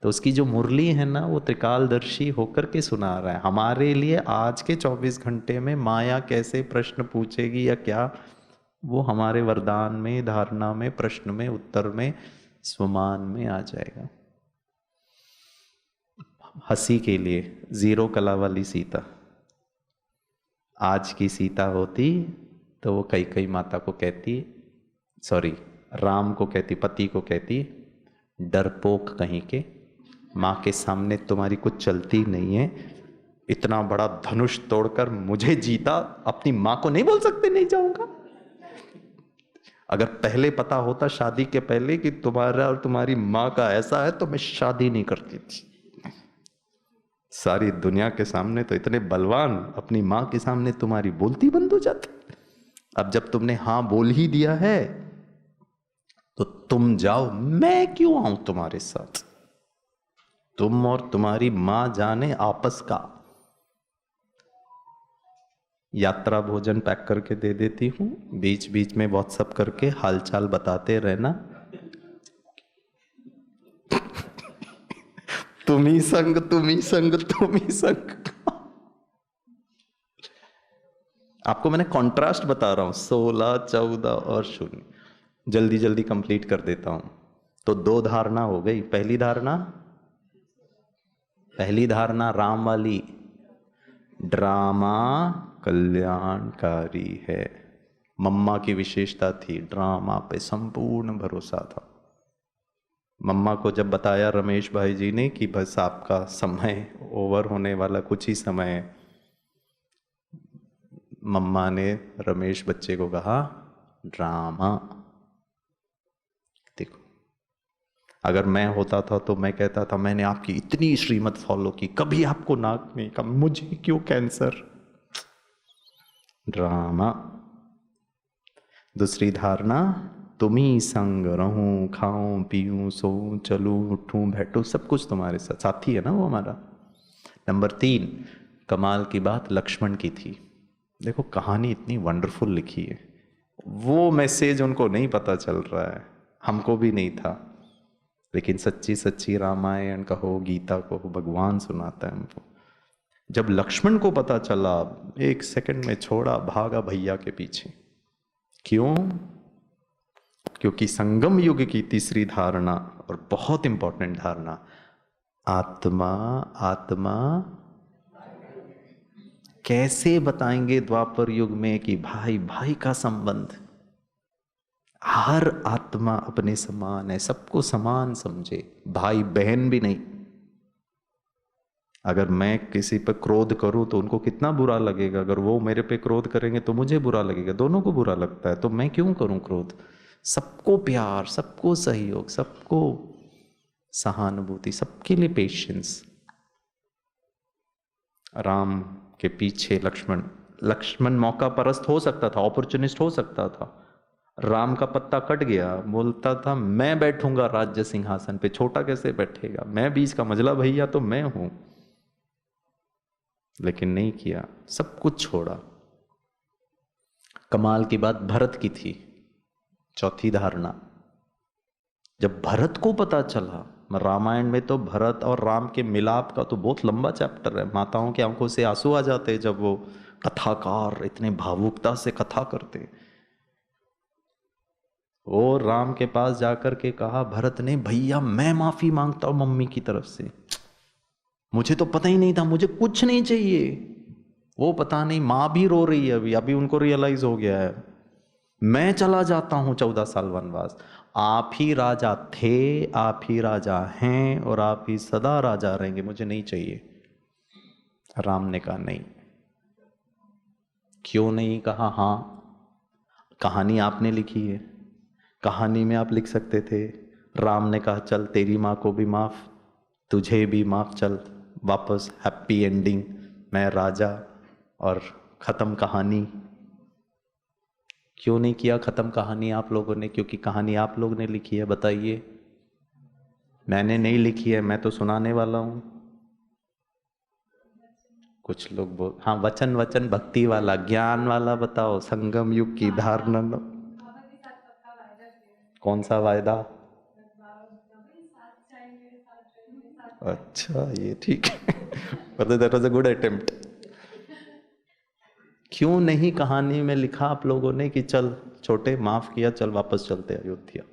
तो उसकी जो मुरली है ना वो त्रिकालदर्शी होकर के सुना रहा है हमारे लिए। आज के 24 घंटे में माया कैसे प्रश्न पूछेगी या क्या, वो हमारे वरदान में, धारणा में, प्रश्न में, उत्तर में, स्वमान में आ जाएगा। हंसी के लिए 0 कला वाली सीता, आज की सीता होती तो वो कई माता को कहती, सॉरी राम को कहती, पति को कहती, डरपोक कहीं के, माँ के सामने तुम्हारी कुछ चलती नहीं है, इतना बड़ा धनुष तोड़कर मुझे जीता, अपनी माँ को नहीं बोल सकते नहीं जाऊंगा। अगर पहले पता होता शादी के पहले कि तुम्हारा और तुम्हारी माँ का ऐसा है तो मैं शादी नहीं करती थी। सारी दुनिया के सामने तो इतने बलवान, अपनी माँ के सामने तुम्हारी बोलती बंद हो जाती। अब जब तुमने हाँ बोल ही दिया है तो तुम जाओ, मैं क्यों आऊं तुम्हारे साथ? तुम और तुम्हारी मां जाने आपस का। यात्रा भोजन पैक करके दे देती हूं, बीच बीच में व्हाट्सएप करके हालचाल बताते रहना। तुम ही संग, तुम ही संग, तुम ही संग। आपको मैंने कंट्रास्ट बता रहा हूं, 16, 14 और 0। जल्दी जल्दी कंप्लीट कर देता हूं। तो 2 धारणा हो गई। पहली धारणा राम वाली, ड्रामा कल्याणकारी है। मम्मा की विशेषता थी, ड्रामा पे संपूर्ण भरोसा था। मम्मा को जब बताया रमेश भाई जी ने कि बस आपका समय ओवर होने वाला, कुछ ही समय है, मम्मा ने रमेश बच्चे को कहा ड्रामा। देखो अगर मैं होता था तो मैं कहता था मैंने आपकी इतनी श्रीमत फॉलो की, कभी आपको नाक में कहा मुझे क्यों कैंसर। ड्रामा। दूसरी धारणा, तुम्ही संग रहूं, खाऊं, पीऊं, सोऊं, चलूं, उठूं, बैठूं, सब कुछ तुम्हारे साथ, साथी है ना वो हमारा। नंबर 3, कमाल की बात लक्ष्मण की थी। देखो कहानी इतनी वंडरफुल लिखी है। वो मैसेज उनको नहीं पता चल रहा है, हमको भी नहीं था, लेकिन सच्ची सच्ची रामायण कहो, गीता कहो, भगवान सुनाता है हमको। जब लक्ष्मण को पता चला, 1 सेकंड में छोड़ा, भागा भैया के पीछे। क्यों? क्योंकि संगम युग की तीसरी धारणा, और बहुत इंपॉर्टेंट धारणा, आत्मा आत्मा। कैसे बताएंगे द्वापर युग में कि भाई भाई का संबंध? हर आत्मा अपने समान है, सबको समान समझे, भाई बहन भी नहीं। अगर मैं किसी पर क्रोध करूं तो उनको कितना बुरा लगेगा, अगर वो मेरे पे क्रोध करेंगे तो मुझे बुरा लगेगा, दोनों को बुरा लगता है, तो मैं क्यों करूं क्रोध? सबको प्यार, सबको सहयोग, सबको सहानुभूति, सबके लिए पेशेंस। राम के पीछे लक्ष्मण मौका परस्त हो सकता था, अपॉर्चुनिस्ट हो सकता था। राम का पत्ता कट गया, बोलता था मैं बैठूंगा राज्य सिंहासन पे, छोटा कैसे बैठेगा, मैं बीच का मझला भैया तो मैं हूं। लेकिन नहीं किया, सब कुछ छोड़ा। कमाल की बात भरत की थी, चौथी धारणा। जब भरत को पता चला, रामायण में तो भरत और राम के मिलाप का तो बहुत लंबा चैप्टर है, माताओं की आंखों से आंसू आ जाते जब वो कथाकार इतने भावुकता से कथा करते। वो राम के पास जाकर के कहा भरत ने, भैया मैं माफी मांगता हूं मम्मी की तरफ से, मुझे तो पता ही नहीं था, मुझे कुछ नहीं चाहिए। वो पता नहीं, मां भी रो रही है, अभी उनको रियलाइज हो गया है, मैं चला जाता हूं 14 साल वनवास, आप ही राजा थे, आप ही राजा हैं, और आप ही सदा राजा रहेंगे, मुझे नहीं चाहिए। राम ने कहा नहीं। क्यों नहीं कहा? हाँ, कहानी आपने लिखी है, कहानी में आप लिख सकते थे। राम ने कहा चल तेरी माँ को भी माफ, तुझे भी माफ, चल वापस हैप्पी एंडिंग, मैं राजा, और खत्म कहानी। क्यों नहीं किया खत्म कहानी आप लोगों ने? क्योंकि कहानी आप लोग ने लिखी है। बताइए, मैंने नहीं लिखी है, मैं तो सुनाने वाला हूं। कुछ लोग बोल, हाँ वचन वचन भक्ति वाला, ज्ञान वाला बताओ, संगम युग की धारणा। कौन सा वायदा? अच्छा, ये ठीक है, मतलब that was a good attempt. क्यों नहीं कहानी में लिखा आप लोगों ने कि चल छोटे, माफ किया, चल वापस चलते अयोध्या?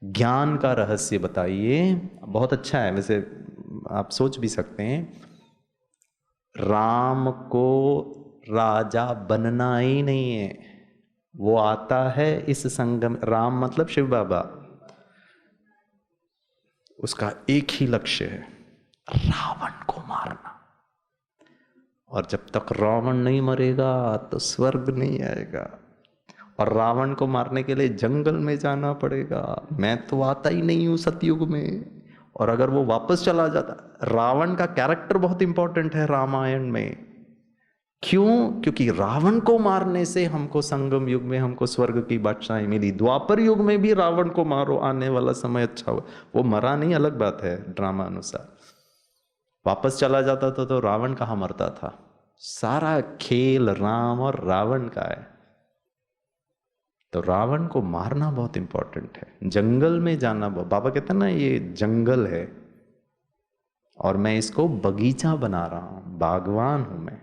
ज्ञान का रहस्य बताइए। बहुत अच्छा है वैसे, आप सोच भी सकते हैं, राम को राजा बनना ही नहीं है, वो आता है इस संगम, राम मतलब शिव बाबा, उसका एक ही लक्ष्य है, रावण को मारना। और जब तक रावण नहीं मरेगा तो स्वर्ग नहीं आएगा, और रावण को मारने के लिए जंगल में जाना पड़ेगा। मैं तो आता ही नहीं हूं सतयुग में, और अगर वो वापस चला जाता, रावण का कैरेक्टर बहुत इंपॉर्टेंट है रामायण में। क्यों? क्योंकि रावण को मारने से हमको संगम युग में हमको स्वर्ग की बादशाही मिली। द्वापर युग में भी रावण को मारो, आने वाला समय अच्छा हो। वो मरा नहीं, अलग बात है, ड्रामा अनुसार। वापस चला जाता तो रावण कहाँ मरता था? सारा खेल राम और रावण का है। तो रावण को मारना बहुत इंपॉर्टेंट है, जंगल में जाना। बाबा कहते हैं ना, ये जंगल है और मैं इसको बगीचा बना रहा हूं, बागवान हूं मैं।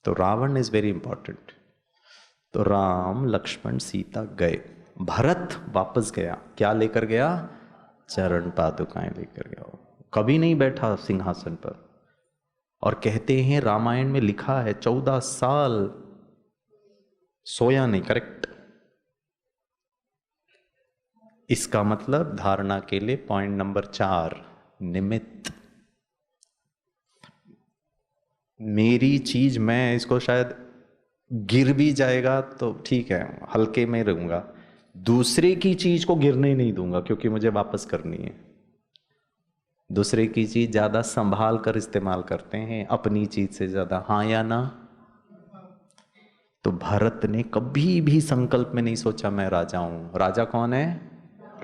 तो रावण इज वेरी इंपॉर्टेंट। तो राम लक्ष्मण सीता गए, भरत वापस गया, क्या लेकर गया? चरण पादुकाएं लेकर गया। कभी नहीं बैठा सिंहासन पर, और कहते हैं रामायण में लिखा है 14 साल सोया नहीं। करेक्ट। इसका मतलब धारणा के लिए पॉइंट नंबर 4, निमित्त। मेरी चीज, मैं इसको शायद गिर भी जाएगा तो ठीक है, हल्के में रहूंगा, दूसरे की चीज को गिरने नहीं दूंगा, क्योंकि मुझे वापस करनी है। दूसरे की चीज ज्यादा संभाल कर इस्तेमाल करते हैं, अपनी चीज से ज्यादा। हाँ या ना? तो भरत ने कभी भी संकल्प में नहीं सोचा मैं राजा हूं। राजा कौन है?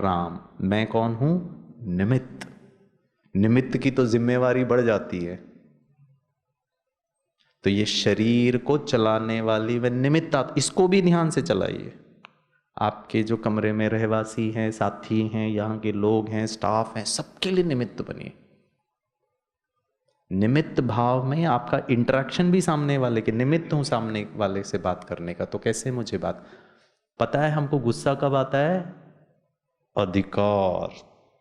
राम। मैं कौन हूं? निमित्त। निमित्त की तो जिम्मेवारी बढ़ जाती है। तो ये शरीर को चलाने वाली वह निमित्त, आप इसको भी ध्यान से चलाइए। आपके जो कमरे में रहवासी हैं, साथी हैं, यहाँ के लोग हैं, स्टाफ हैं, सबके लिए निमित्त बनिए। निमित्त भाव में आपका इंटरेक्शन भी सामने वाले के, निमित्त हूं सामने वाले से बात करने का, तो कैसे मुझे बात पता है। हमको गुस्सा कब आता है? अधिकार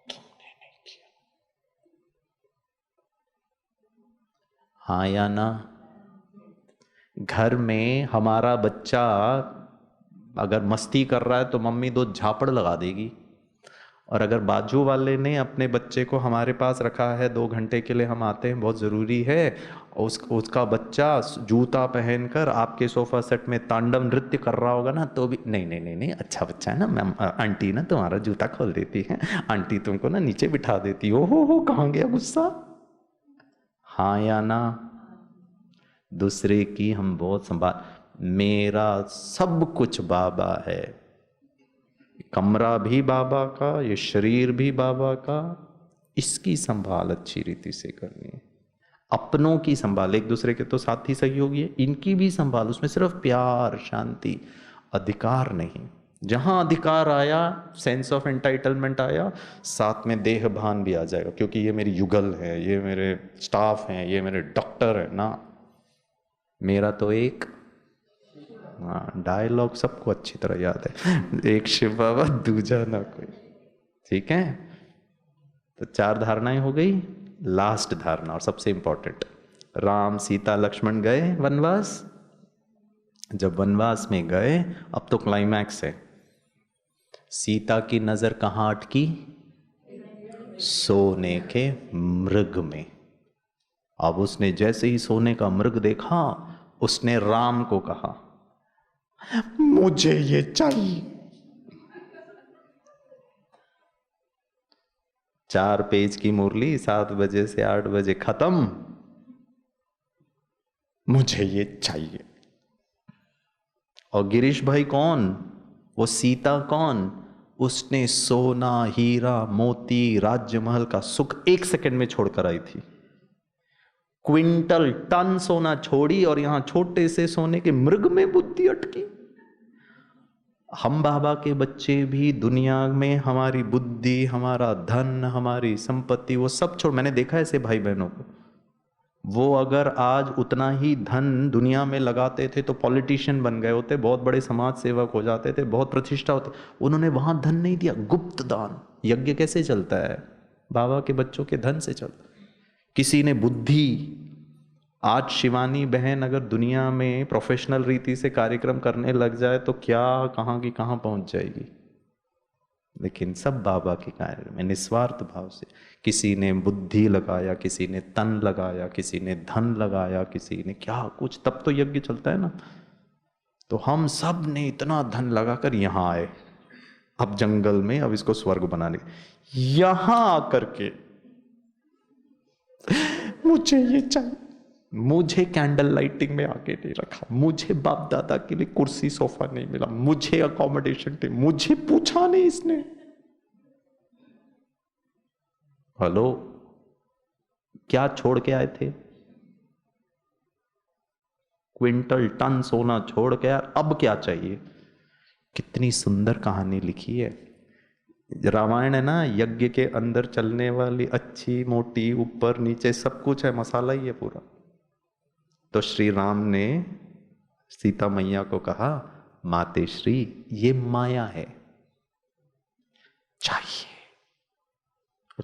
तुमने नहीं किया, हाँ या ना। घर में हमारा बच्चा अगर मस्ती कर रहा है तो मम्मी 2 झापड़ लगा देगी, और अगर बाजू वाले ने अपने बच्चे को हमारे पास रखा है 2 घंटे के लिए, हम आते हैं बहुत ज़रूरी है, उसका बच्चा जूता पहनकर आपके सोफा सेट में तांडव नृत्य कर रहा होगा ना, तो भी नहीं नहीं नहीं नहीं, अच्छा बच्चा है ना, मैम आंटी ना तुम्हारा जूता खोल देती है, आंटी तुमको ना नीचे बिठा देती। ओ हो कहाँ गया गुस्सा, हाँ या ना। दूसरे की हम बहुत संभाल, मेरा सब कुछ बाबा है, कमरा भी बाबा का, ये शरीर भी बाबा का, इसकी संभाल अच्छी रीति से करनी है। अपनों की संभाल, एक दूसरे के तो साथी सहयोगी है, इनकी भी संभाल, उसमें सिर्फ प्यार शांति, अधिकार नहीं। जहां अधिकार आया, सेंस ऑफ एंटाइटलमेंट आया, साथ में देह भान भी आ जाएगा, क्योंकि ये मेरी युगल है, ये मेरे स्टाफ हैं, ये मेरे डॉक्टर है ना, मेरा तो एक। हाँ, डायलॉग सबको अच्छी तरह याद है, एक शिव बाबा दूजा ना कोई। ठीक है, तो 4 धारणाएं हो गई। लास्ट धारणा और सबसे इंपॉर्टेंट, राम सीता लक्ष्मण गए वनवास। जब वनवास में गए, अब तो क्लाइमैक्स है, सीता की नजर कहां अटकी? सोने के मृग में। अब उसने जैसे ही सोने का मृग देखा, उसने राम को कहा मुझे ये चाहिए। 4 पेज की मुरली 7 बजे से 8 बजे खत्म, मुझे ये चाहिए। और गिरीश भाई कौन? वो सीता कौन? उसने सोना हीरा मोती राजमहल का सुख 1 सेकंड में छोड़कर आई थी। क्विंटल टन सोना छोड़ी और यहां छोटे से सोने के मृग में बुद्धि अटकी। हम बाबा के बच्चे भी दुनिया में हमारी बुद्धि, हमारा धन, हमारी संपत्ति, वो सब छोड़, मैंने देखा ऐसे भाई बहनों को, वो अगर आज उतना ही धन दुनिया में लगाते थे तो पॉलिटिशियन बन गए होते, बहुत बड़े समाज सेवक हो जाते थे, बहुत प्रतिष्ठा होती। उन्होंने वहां धन नहीं दिया, गुप्त दान। यज्ञ कैसे चलता है? बाबा के बच्चों के धन से चलता। किसी ने बुद्धि, आज शिवानी बहन अगर दुनिया में प्रोफेशनल रीति से कार्यक्रम करने लग जाए तो क्या कहाँ की कहाँ पहुंच जाएगी। लेकिन सब बाबा के कार्य में निस्वार्थ भाव से, किसी ने बुद्धि लगाया, किसी ने तन लगाया, किसी ने धन लगाया, किसी ने क्या कुछ, तब तो यज्ञ चलता है ना। तो हम सब ने इतना धन लगाकर यहां आए, अब जंगल में, अब इसको स्वर्ग बनाने, यहां आकर के मुझे ये चाहिए, मुझे कैंडल लाइटिंग में आके नहीं रखा, मुझे बाप दादा के लिए कुर्सी सोफा नहीं मिला, मुझे अकोमोडेशन नहीं, मुझे पूछा नहीं इसने। हेलो, क्या छोड़ के आए थे? क्विंटल टन सोना छोड़ के यार, अब क्या चाहिए? कितनी सुंदर कहानी लिखी है रामायण है ना। यज्ञ के अंदर चलने वाली अच्छी मोटी ऊपर नीचे सब कुछ है, मसाला ही है पूरा। तो श्री राम ने सीता मैया को कहा, माते श्री ये माया है, चाहिए।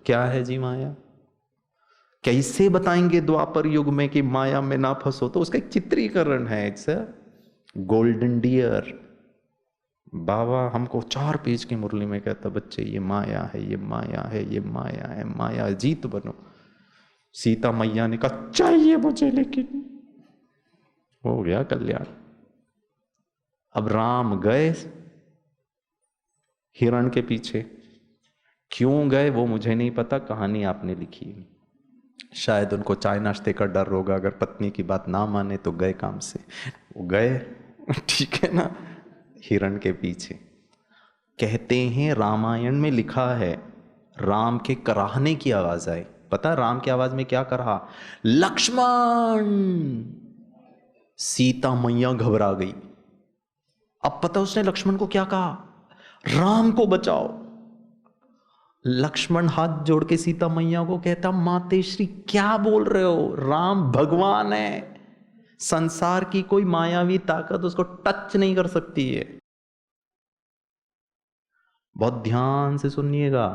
क्या है जी माया? कैसे बताएंगे द्वापर युग में कि माया में ना फंसो? तो उसका एक चित्रीकरण है, इट्स अ गोल्डन डियर। बाबा हमको 4 पेज की मुरली में कहता, बच्चे ये माया है, ये माया है, ये माया है, माया जीत बनो। सीता मैया ने कहा चाहिए मुझे, लेकिन हो गया कल्याण। अब राम गए हिरण के पीछे, क्यों गए वो मुझे नहीं पता, कहानी आपने लिखी है। शायद उनको चाय नाश्ते का डर होगा, अगर पत्नी की बात ना माने तो गए काम से, वो गए, ठीक है ना, हिरण के पीछे। कहते हैं रामायण में लिखा है, राम के कराहने की आवाज आई। पता राम की आवाज में क्या कहा? लक्ष्मण। सीता मैया घबरा गई। अब पता उसने लक्ष्मण को क्या कहा, राम को बचाओ। लक्ष्मण हाथ जोड़ के सीता मैया को कहता, माते श्री क्या बोल रहे हो, राम भगवान है, संसार की कोई मायावी ताकत उसको टच नहीं कर सकती है। बहुत ध्यान से सुनिएगा।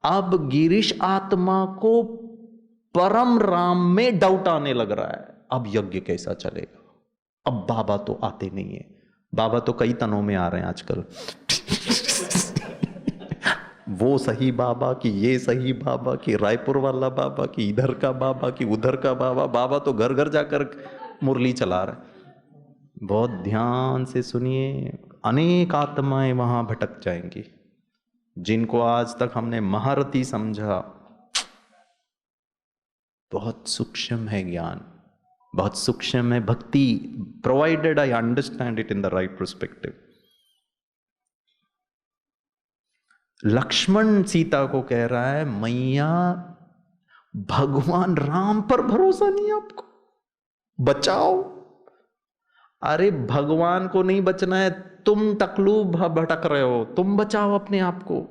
अब गिरीश आत्मा को परम राम में डाउट आने लग रहा है, अब यज्ञ कैसा चलेगा। अब बाबा तो आते नहीं है, बाबा तो कई तनों में आ रहे हैं आजकल। वो सही बाबा कि ये सही बाबा कि रायपुर वाला बाबा कि इधर का बाबा कि उधर का बाबा, बाबा तो घर घर जाकर मुरली चला रहा है। बहुत ध्यान से सुनिए, अनेक आत्माएं वहां भटक जाएंगी जिनको आज तक हमने महारथी समझा। बहुत सूक्ष्म है ज्ञान, बहुत सूक्ष्म है भक्ति, provided I understand it in the right perspective. Lakshman Sita को कह रहा है, मैया भगवान राम पर भरोसा नहीं आपको, बचाओ। अरे भगवान को नहीं बचना है, तुम टकलू भटक रहे हो, तुम बचाओ अपने आप को।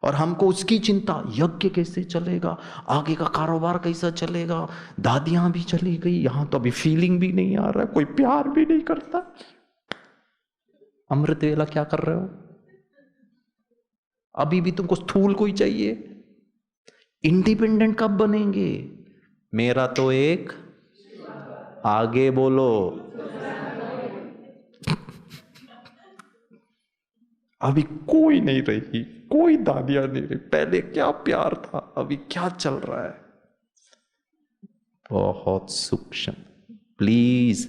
और हमको उसकी चिंता, यज्ञ कैसे चलेगा, आगे का कारोबार कैसा चलेगा, दादियां भी चली गई, यहां तो अभी फीलिंग भी नहीं आ रहा, कोई प्यार भी नहीं करता। अमृत वेला क्या कर रहे हो, अभी भी तुमको स्थूल कोई चाहिए। इंडिपेंडेंट कब बनेंगे। मेरा तो एक, आगे बोलो, अभी कोई नहीं रही, कोई दादियां नहीं रही। पहले क्या प्यार था, अभी क्या चल रहा है। बहुत सूक्ष्म। प्लीज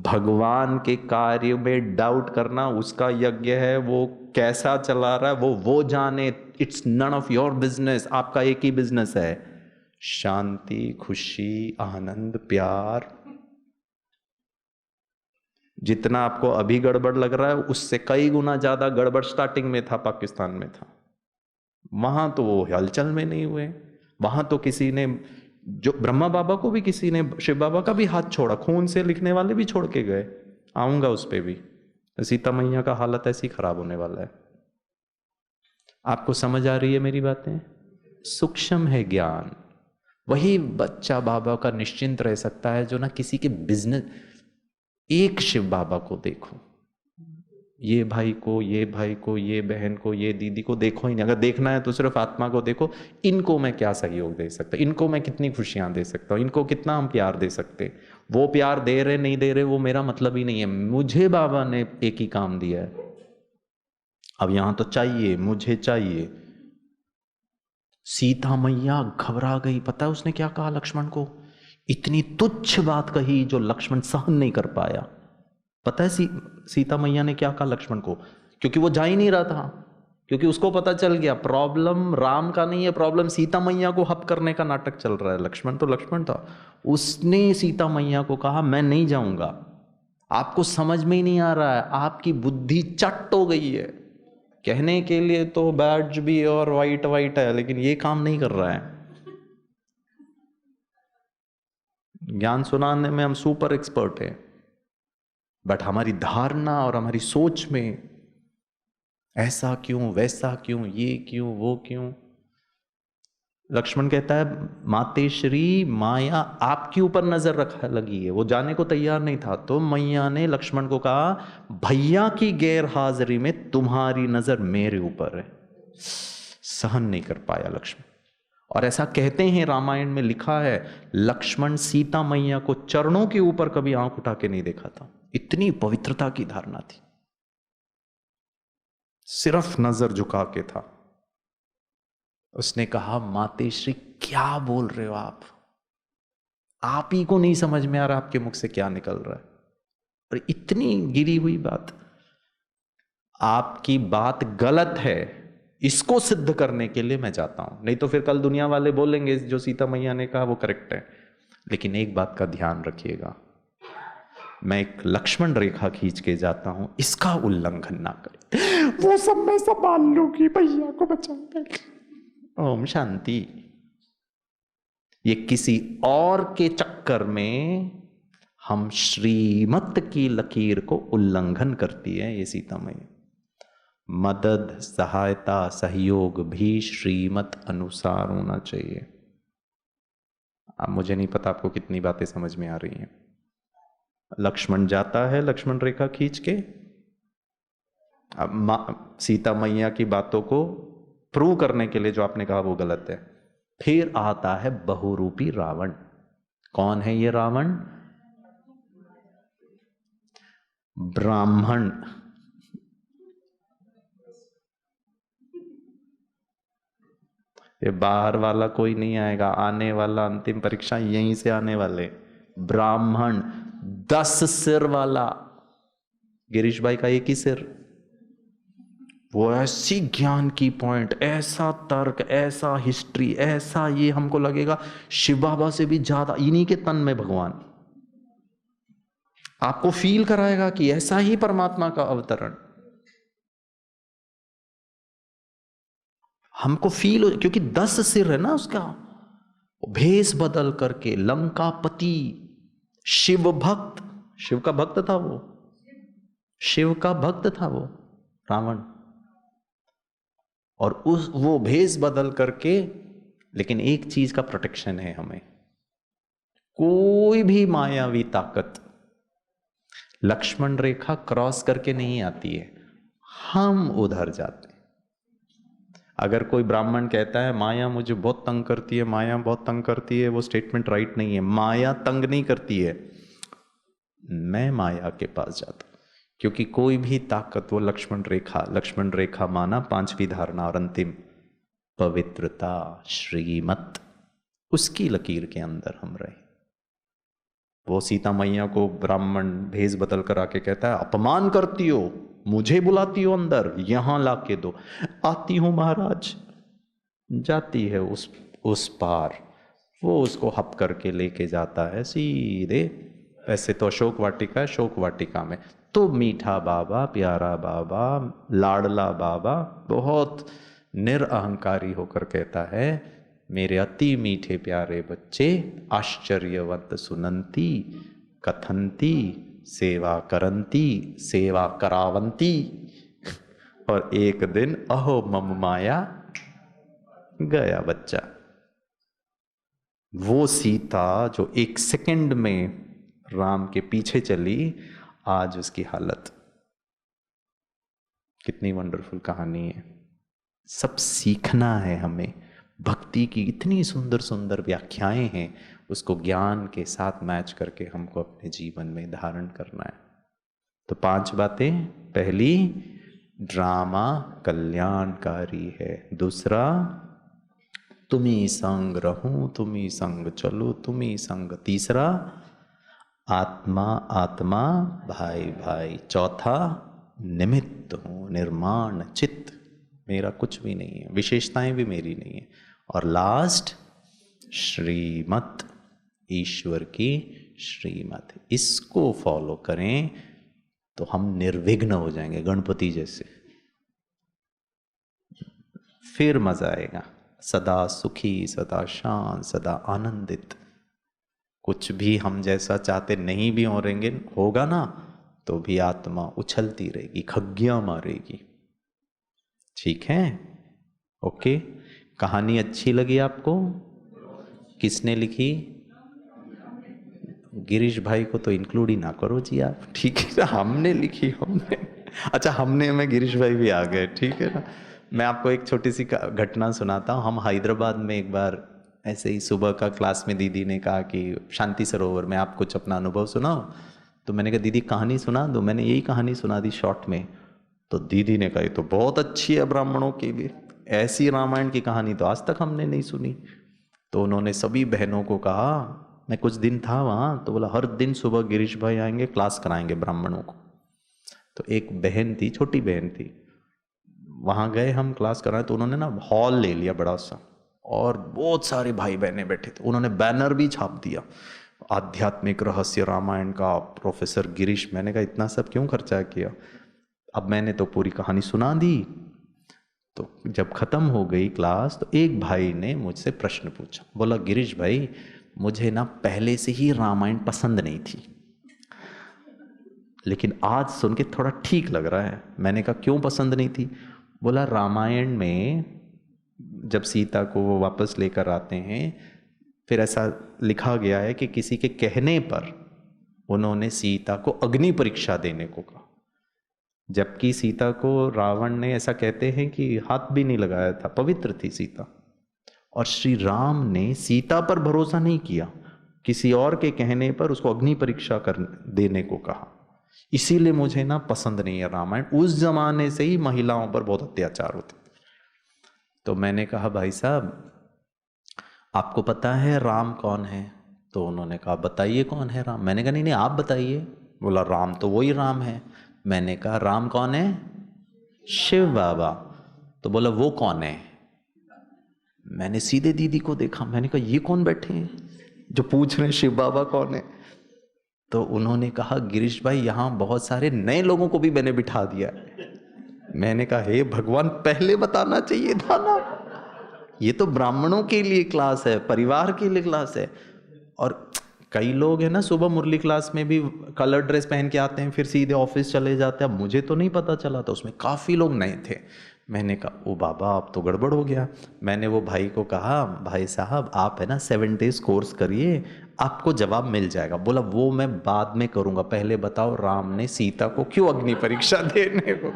भगवान के कार्य में डाउट करना, उसका यज्ञ है, वो कैसा चला रहा है वो जाने। It's none of your business. आपका एक ही बिजनेस है, शांति, खुशी, आनंद, प्यार। जितना आपको अभी गड़बड़ लग रहा है उससे कई गुना ज्यादा गड़बड़ स्टार्टिंग में था, पाकिस्तान में था। वहां तो वो हलचल में नहीं हुए। वहां तो किसी ने, जो ब्रह्मा बाबा को भी किसी ने, शिव बाबा का भी हाथ छोड़ा, खून से लिखने वाले भी छोड़ के गए। आऊंगा उस पर भी। सीता मैया का हालत ऐसी खराब होने वाला है। आपको समझ आ रही है मेरी बातें। सूक्ष्म है ज्ञान। वही बच्चा बाबा का निश्चिंत रह सकता है जो ना किसी के बिजनेस। एक शिव बाबा को देखो, ये भाई को, ये भाई को, ये बहन को, ये दीदी को देखो ही नहीं। अगर देखना है तो सिर्फ आत्मा को देखो। इनको मैं क्या सहयोग दे सकता, इनको मैं कितनी खुशियां दे सकता हूं, इनको कितना हम प्यार दे सकते। वो प्यार दे रहे नहीं दे रहे वो मेरा मतलब ही नहीं है। मुझे बाबा ने एक ही काम दिया है, अब यहां तो चाहिए, मुझे चाहिए। सीता मैया घबरा गई। पता है उसने क्या कहा लक्ष्मण को? इतनी तुच्छ बात कही जो लक्ष्मण सहन नहीं कर पाया। पता है सीता मैया ने क्या कहा लक्ष्मण को? क्योंकि वो जा ही नहीं रहा था, क्योंकि उसको पता चल गया प्रॉब्लम राम का नहीं है, प्रॉब्लम सीता मैया को हप करने का नाटक चल रहा है। लक्ष्मण तो लक्ष्मण था। उसने सीता मैया को कहा, मैं नहीं जाऊंगा, आपको समझ में ही नहीं आ रहा है, आपकी बुद्धि चट हो गई है। कहने के लिए तो बैज भी और वाइट वाइट है, लेकिन ये काम नहीं कर रहा है। ज्ञान सुनाने में हम सुपर एक्सपर्ट हैं, बट हमारी धारणा और हमारी सोच में ऐसा क्यों, वैसा क्यों, ये क्यों, वो क्यों। लक्ष्मण कहता है, मातेश्री माया आपके ऊपर नजर रखा लगी है। वो जाने को तैयार नहीं था, तो मैया ने लक्ष्मण को कहा, भैया की गैर हाजिरी में तुम्हारी नजर मेरे ऊपर है। सहन नहीं कर पाया लक्ष्मण। और ऐसा कहते हैं, रामायण में लिखा है, लक्ष्मण सीता मैया को चरणों के ऊपर कभी आंख उठा के नहीं देखा था। इतनी पवित्रता की धारणा थी, सिर्फ नजर झुका के था। उसने कहा, मातेश्री क्या बोल रहे हो आप ही को नहीं समझ में आ रहा आपके मुख से क्या निकल रहा है। और इतनी गिरी हुई बात, आपकी बात गलत है, इसको सिद्ध करने के लिए मैं जाता हूं, नहीं तो फिर कल दुनिया वाले बोलेंगे जो सीता मैया ने कहा वो करेक्ट है। लेकिन एक बात का ध्यान रखिएगा, मैं एक लक्ष्मण रेखा खींच के जाता हूं, इसका उल्लंघन ना करें। वो सब मैं संभाल लूंगी, भैया को बचाऊंगा। ओम शांति। ये किसी और के चक्कर में हम श्रीमत की लकीर को उल्लंघन करती है ये सीता मैया। मदद, सहायता, सहयोग भी श्रीमत अनुसार होना चाहिए। अब मुझे नहीं पता आपको कितनी बातें समझ में आ रही हैं। लक्ष्मण जाता है लक्ष्मण रेखा खींच के, अब सीता मैया की बातों को प्रूव करने के लिए जो आपने कहा वो गलत है। फिर आता है बहुरूपी रावण। कौन है ये रावण? ब्राह्मण। ये बाहर वाला कोई नहीं आएगा, आने वाला अंतिम परीक्षा यहीं से आने वाले। ब्राह्मण 10 सिर वाला। गिरीश भाई का एक ही सिर, वो ऐसी ज्ञान की पॉइंट, ऐसा तर्क, ऐसा हिस्ट्री, ऐसा ये हमको लगेगा शिव बाबा से भी ज्यादा इन्हीं के तन में भगवान। आपको फील कराएगा कि ऐसा ही परमात्मा का अवतरण हमको फील, क्योंकि 10 सिर है ना उसका। भेष बदल करके लंकापति, शिव भक्त, शिव का भक्त था वो, शिव का भक्त था वो रावण। और वो भेष बदल करके, लेकिन एक चीज का प्रोटेक्शन है हमें, कोई भी मायावी ताकत लक्ष्मण रेखा क्रॉस करके नहीं आती है, हम उधर जाते हैं। अगर कोई ब्राह्मण कहता है माया मुझे बहुत तंग करती है, माया बहुत तंग करती है, वो स्टेटमेंट राइट नहीं है। माया तंग नहीं करती है, मैं माया के पास जाता, क्योंकि कोई भी ताकत वो लक्ष्मण रेखा माना 5वीं धारणा और अंतिम पवित्रता, श्रीमत, उसकी लकीर के अंदर हम रहे। वो सीता मैया को ब्राह्मण भेष बदल कर आके कहता है अपमान करती हो, मुझे बुलाती हो अंदर, यहां लाके दो। आती हूं महाराज। जाती है उस पार, वो उसको हप करके लेके जाता है सीधे। वैसे तो अशोक वाटिका है, अशोक वाटिका में तो मीठा बाबा, प्यारा बाबा, लाडला बाबा बहुत निरअहंकारी होकर कहता है मेरे अति मीठे प्यारे बच्चे, आश्चर्यवंत सुनंती, कथंती, सेवा करंती, सेवा करावंती। और एक दिन अहो मम माया, गया बच्चा। वो सीता जो 1 सेकंड में राम के पीछे चली, आज उसकी हालत। कितनी वंडरफुल कहानी है। सब सीखना है हमें। भक्ति की इतनी सुंदर सुंदर व्याख्याएं हैं, उसको ज्ञान के साथ मैच करके हमको अपने जीवन में धारण करना है। तो 5 बातें। पहली, ड्रामा कल्याणकारी है। दूसरा, तुम्ही संग रहूं, तुम्ही संग चलो, तुम्ही संग। तीसरा, आत्मा आत्मा, भाई भाई। चौथा, निमित्त हूं, निर्माण चित्त, मेरा कुछ भी नहीं है, विशेषताएं भी मेरी नहीं है। और लास्ट, श्रीमत, ईश्वर की श्रीमत। इसको फॉलो करें तो हम निर्विघ्न हो जाएंगे, गणपति जैसे। फिर मजा आएगा। सदा सुखी, सदा शांत, सदा आनंदित। कुछ भी हम जैसा चाहते नहीं भी होगा ना, तो भी आत्मा उछलती रहेगी, खग्गियां मारेगी। ठीक है? ओके। कहानी अच्छी लगी आपको? किसने लिखी? गिरीश भाई को तो इंक्लूड ही ना करो जी आप, ठीक है ना? हमने लिखी, हमने। अच्छा, हमने में गिरीश भाई भी आ गए, ठीक है ना? मैं आपको एक छोटी सी घटना सुनाता हूँ। हम हैदराबाद में एक बार ऐसे ही सुबह का क्लास में दीदी ने कहा कि शांति सरोवर में आप कुछ अपना अनुभव सुनाओ। तो मैंने कहा दीदी कहानी सुना दो। मैंने यही कहानी सुना दी शॉर्ट में। तो दीदी ने कहा ये तो बहुत अच्छी है, ब्राह्मणों की भी ऐसी रामायण की कहानी तो आज तक हमने नहीं सुनी। तो उन्होंने सभी बहनों को कहा, मैं कुछ दिन था वहाँ, तो बोला हर दिन सुबह गिरीश भाई आएंगे, क्लास कराएंगे ब्राह्मणों को। तो एक बहन थी, छोटी बहन थी, वहाँ गए हम क्लास कराए। तो उन्होंने ना हॉल ले लिया बड़ा सा, और बहुत सारे भाई बहनें बैठे थे। उन्होंने बैनर भी छाप दिया, आध्यात्मिक रहस्य रामायण का, प्रोफेसर गिरीश। मैंने कहा इतना सब क्यों खर्चा किया? अब मैंने तो पूरी कहानी सुना दी। तो जब खत्म हो गई क्लास, तो एक भाई ने मुझसे प्रश्न पूछा। बोला गिरीश भाई, मुझे ना पहले से ही रामायण पसंद नहीं थी, लेकिन आज सुन के थोड़ा ठीक लग रहा है। मैंने कहा क्यों पसंद नहीं थी? बोला रामायण में जब सीता को वो वापस लेकर आते हैं, फिर ऐसा लिखा गया है कि किसी के कहने पर उन्होंने सीता को अग्नि परीक्षा देने को कहा, जबकि सीता को रावण ने ऐसा कहते हैं कि हाथ भी नहीं लगाया था, पवित्र थी सीता। और श्री राम ने सीता पर भरोसा नहीं किया, किसी और के कहने पर उसको अग्नि परीक्षा कर देने को कहा। इसीलिए मुझे ना पसंद नहीं है रामायण। उस जमाने से ही महिलाओं पर बहुत अत्याचार होते। तो मैंने कहा भाई साहब आपको पता है राम कौन है? तो उन्होंने कहा बताइए कौन है राम। मैंने कहा नहीं नहीं आप बताइए। बोला राम तो वही राम है। मैंने कहा राम कौन है? शिव बाबा। तो बोला वो कौन है? मैंने सीधे दीदी को देखा, मैंने कहा ये कौन बैठे हैं जो पूछ रहे हैं शिव बाबा कौन है? तो उन्होंने कहा गिरीश भाई यहाँ बहुत सारे नए लोगों को भी मैंने बिठा दिया। मैंने कहा हे भगवान पहले बताना चाहिए था ना, ये तो ब्राह्मणों के लिए क्लास है, परिवार के लिए क्लास है। और कई लोग हैं ना सुबह मुरली क्लास में भी कलर ड्रेस पहन के आते हैं, फिर सीधे ऑफिस चले जाते हैं। अब मुझे तो नहीं पता चला, तो उसमें काफ़ी लोग नए थे। मैंने कहा ओ बाबा अब तो गड़बड़ हो गया। मैंने वो भाई को कहा भाई साहब आप है ना 7 डेज कोर्स करिए, आपको जवाब मिल जाएगा। बोला वो मैं बाद में करूँगा, पहले बताओ राम ने सीता को क्यों अग्नि परीक्षा देने को?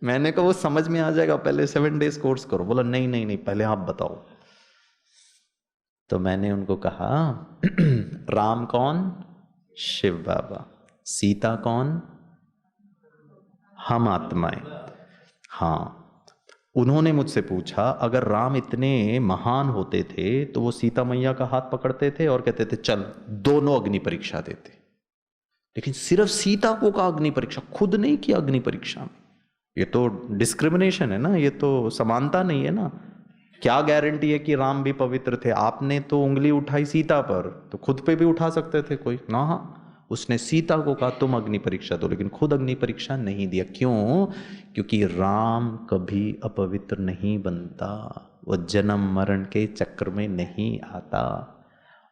मैंने कहा वो समझ में आ जाएगा, पहले 7 डेज कोर्स करो। बोला नहीं नहीं नहीं पहले आप बताओ। तो मैंने उनको कहा राम कौन? शिव बाबा। सीता कौन? हम आत्माएं। हाँ, उन्होंने मुझसे पूछा अगर राम इतने महान होते थे तो वो सीता मैया का हाथ पकड़ते थे और कहते थे चल दोनों अग्नि परीक्षा देते, लेकिन सिर्फ सीता को का अग्नि परीक्षा, खुद नहीं किया अग्नि परीक्षा में। ये तो डिस्क्रिमिनेशन है ना, ये तो समानता नहीं है ना। क्या गारंटी है कि राम भी पवित्र थे? आपने तो उंगली उठाई सीता पर, तो खुद पे भी उठा सकते थे कोई ना। हाँ, उसने सीता को कहा तुम अग्नि परीक्षा दो, लेकिन खुद अग्नि परीक्षा नहीं दिया। क्यों? क्योंकि राम कभी अपवित्र नहीं बनता, वो जन्म मरण के चक्र में नहीं आता।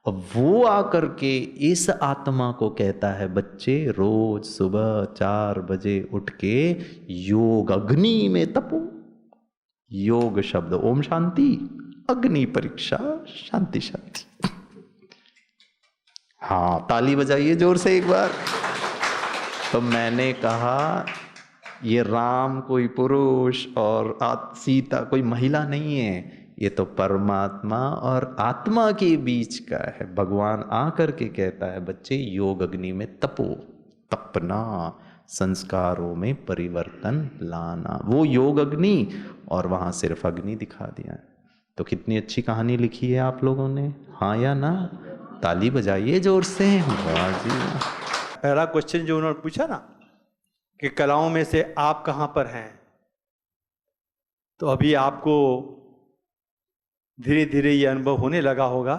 और वो आकर के इस आत्मा को कहता है बच्चे रोज सुबह 4 बजे उठ के योग अग्नि में तपो। योग शब्द ओम शांति, अग्नि परीक्षा शांति शांति। हाँ ताली बजाइए जोर से एक बार। तो मैंने कहा ये राम कोई पुरुष और सीता कोई महिला नहीं है, ये तो परमात्मा और आत्मा के बीच का है। भगवान आकर के कहता है बच्चे योग अग्नि में तपो, तपना, संस्कारों में परिवर्तन लाना, वो योग अग्नि। और वहां सिर्फ अग्नि दिखा दिया। तो कितनी अच्छी कहानी लिखी है आप लोगों ने, हाँ या ना? ताली बजाइए जोर से। वाह जी। पहला क्वेश्चन जो उन्होंने पूछा ना कि कलाओं में से आप कहाँ पर हैं, तो अभी आपको धीरे धीरे ये अनुभव होने लगा होगा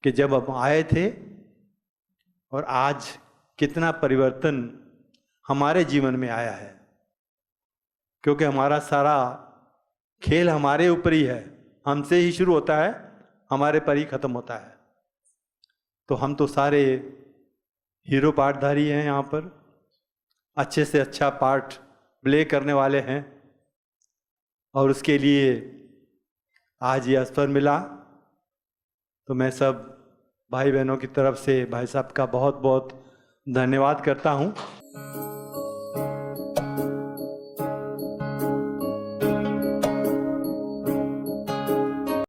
कि जब हम आए थे और आज कितना परिवर्तन हमारे जीवन में आया है। क्योंकि हमारा सारा खेल हमारे ऊपर ही है, हमसे ही शुरू होता है, हमारे पर ही खत्म होता है। तो हम तो सारे हीरो पार्टधारी हैं, यहाँ पर अच्छे से अच्छा पार्ट प्ले करने वाले हैं। और उसके लिए आज ये अवसर मिला, तो मैं सब भाई बहनों की तरफ से भाई साहब का बहुत बहुत धन्यवाद करता हूँ।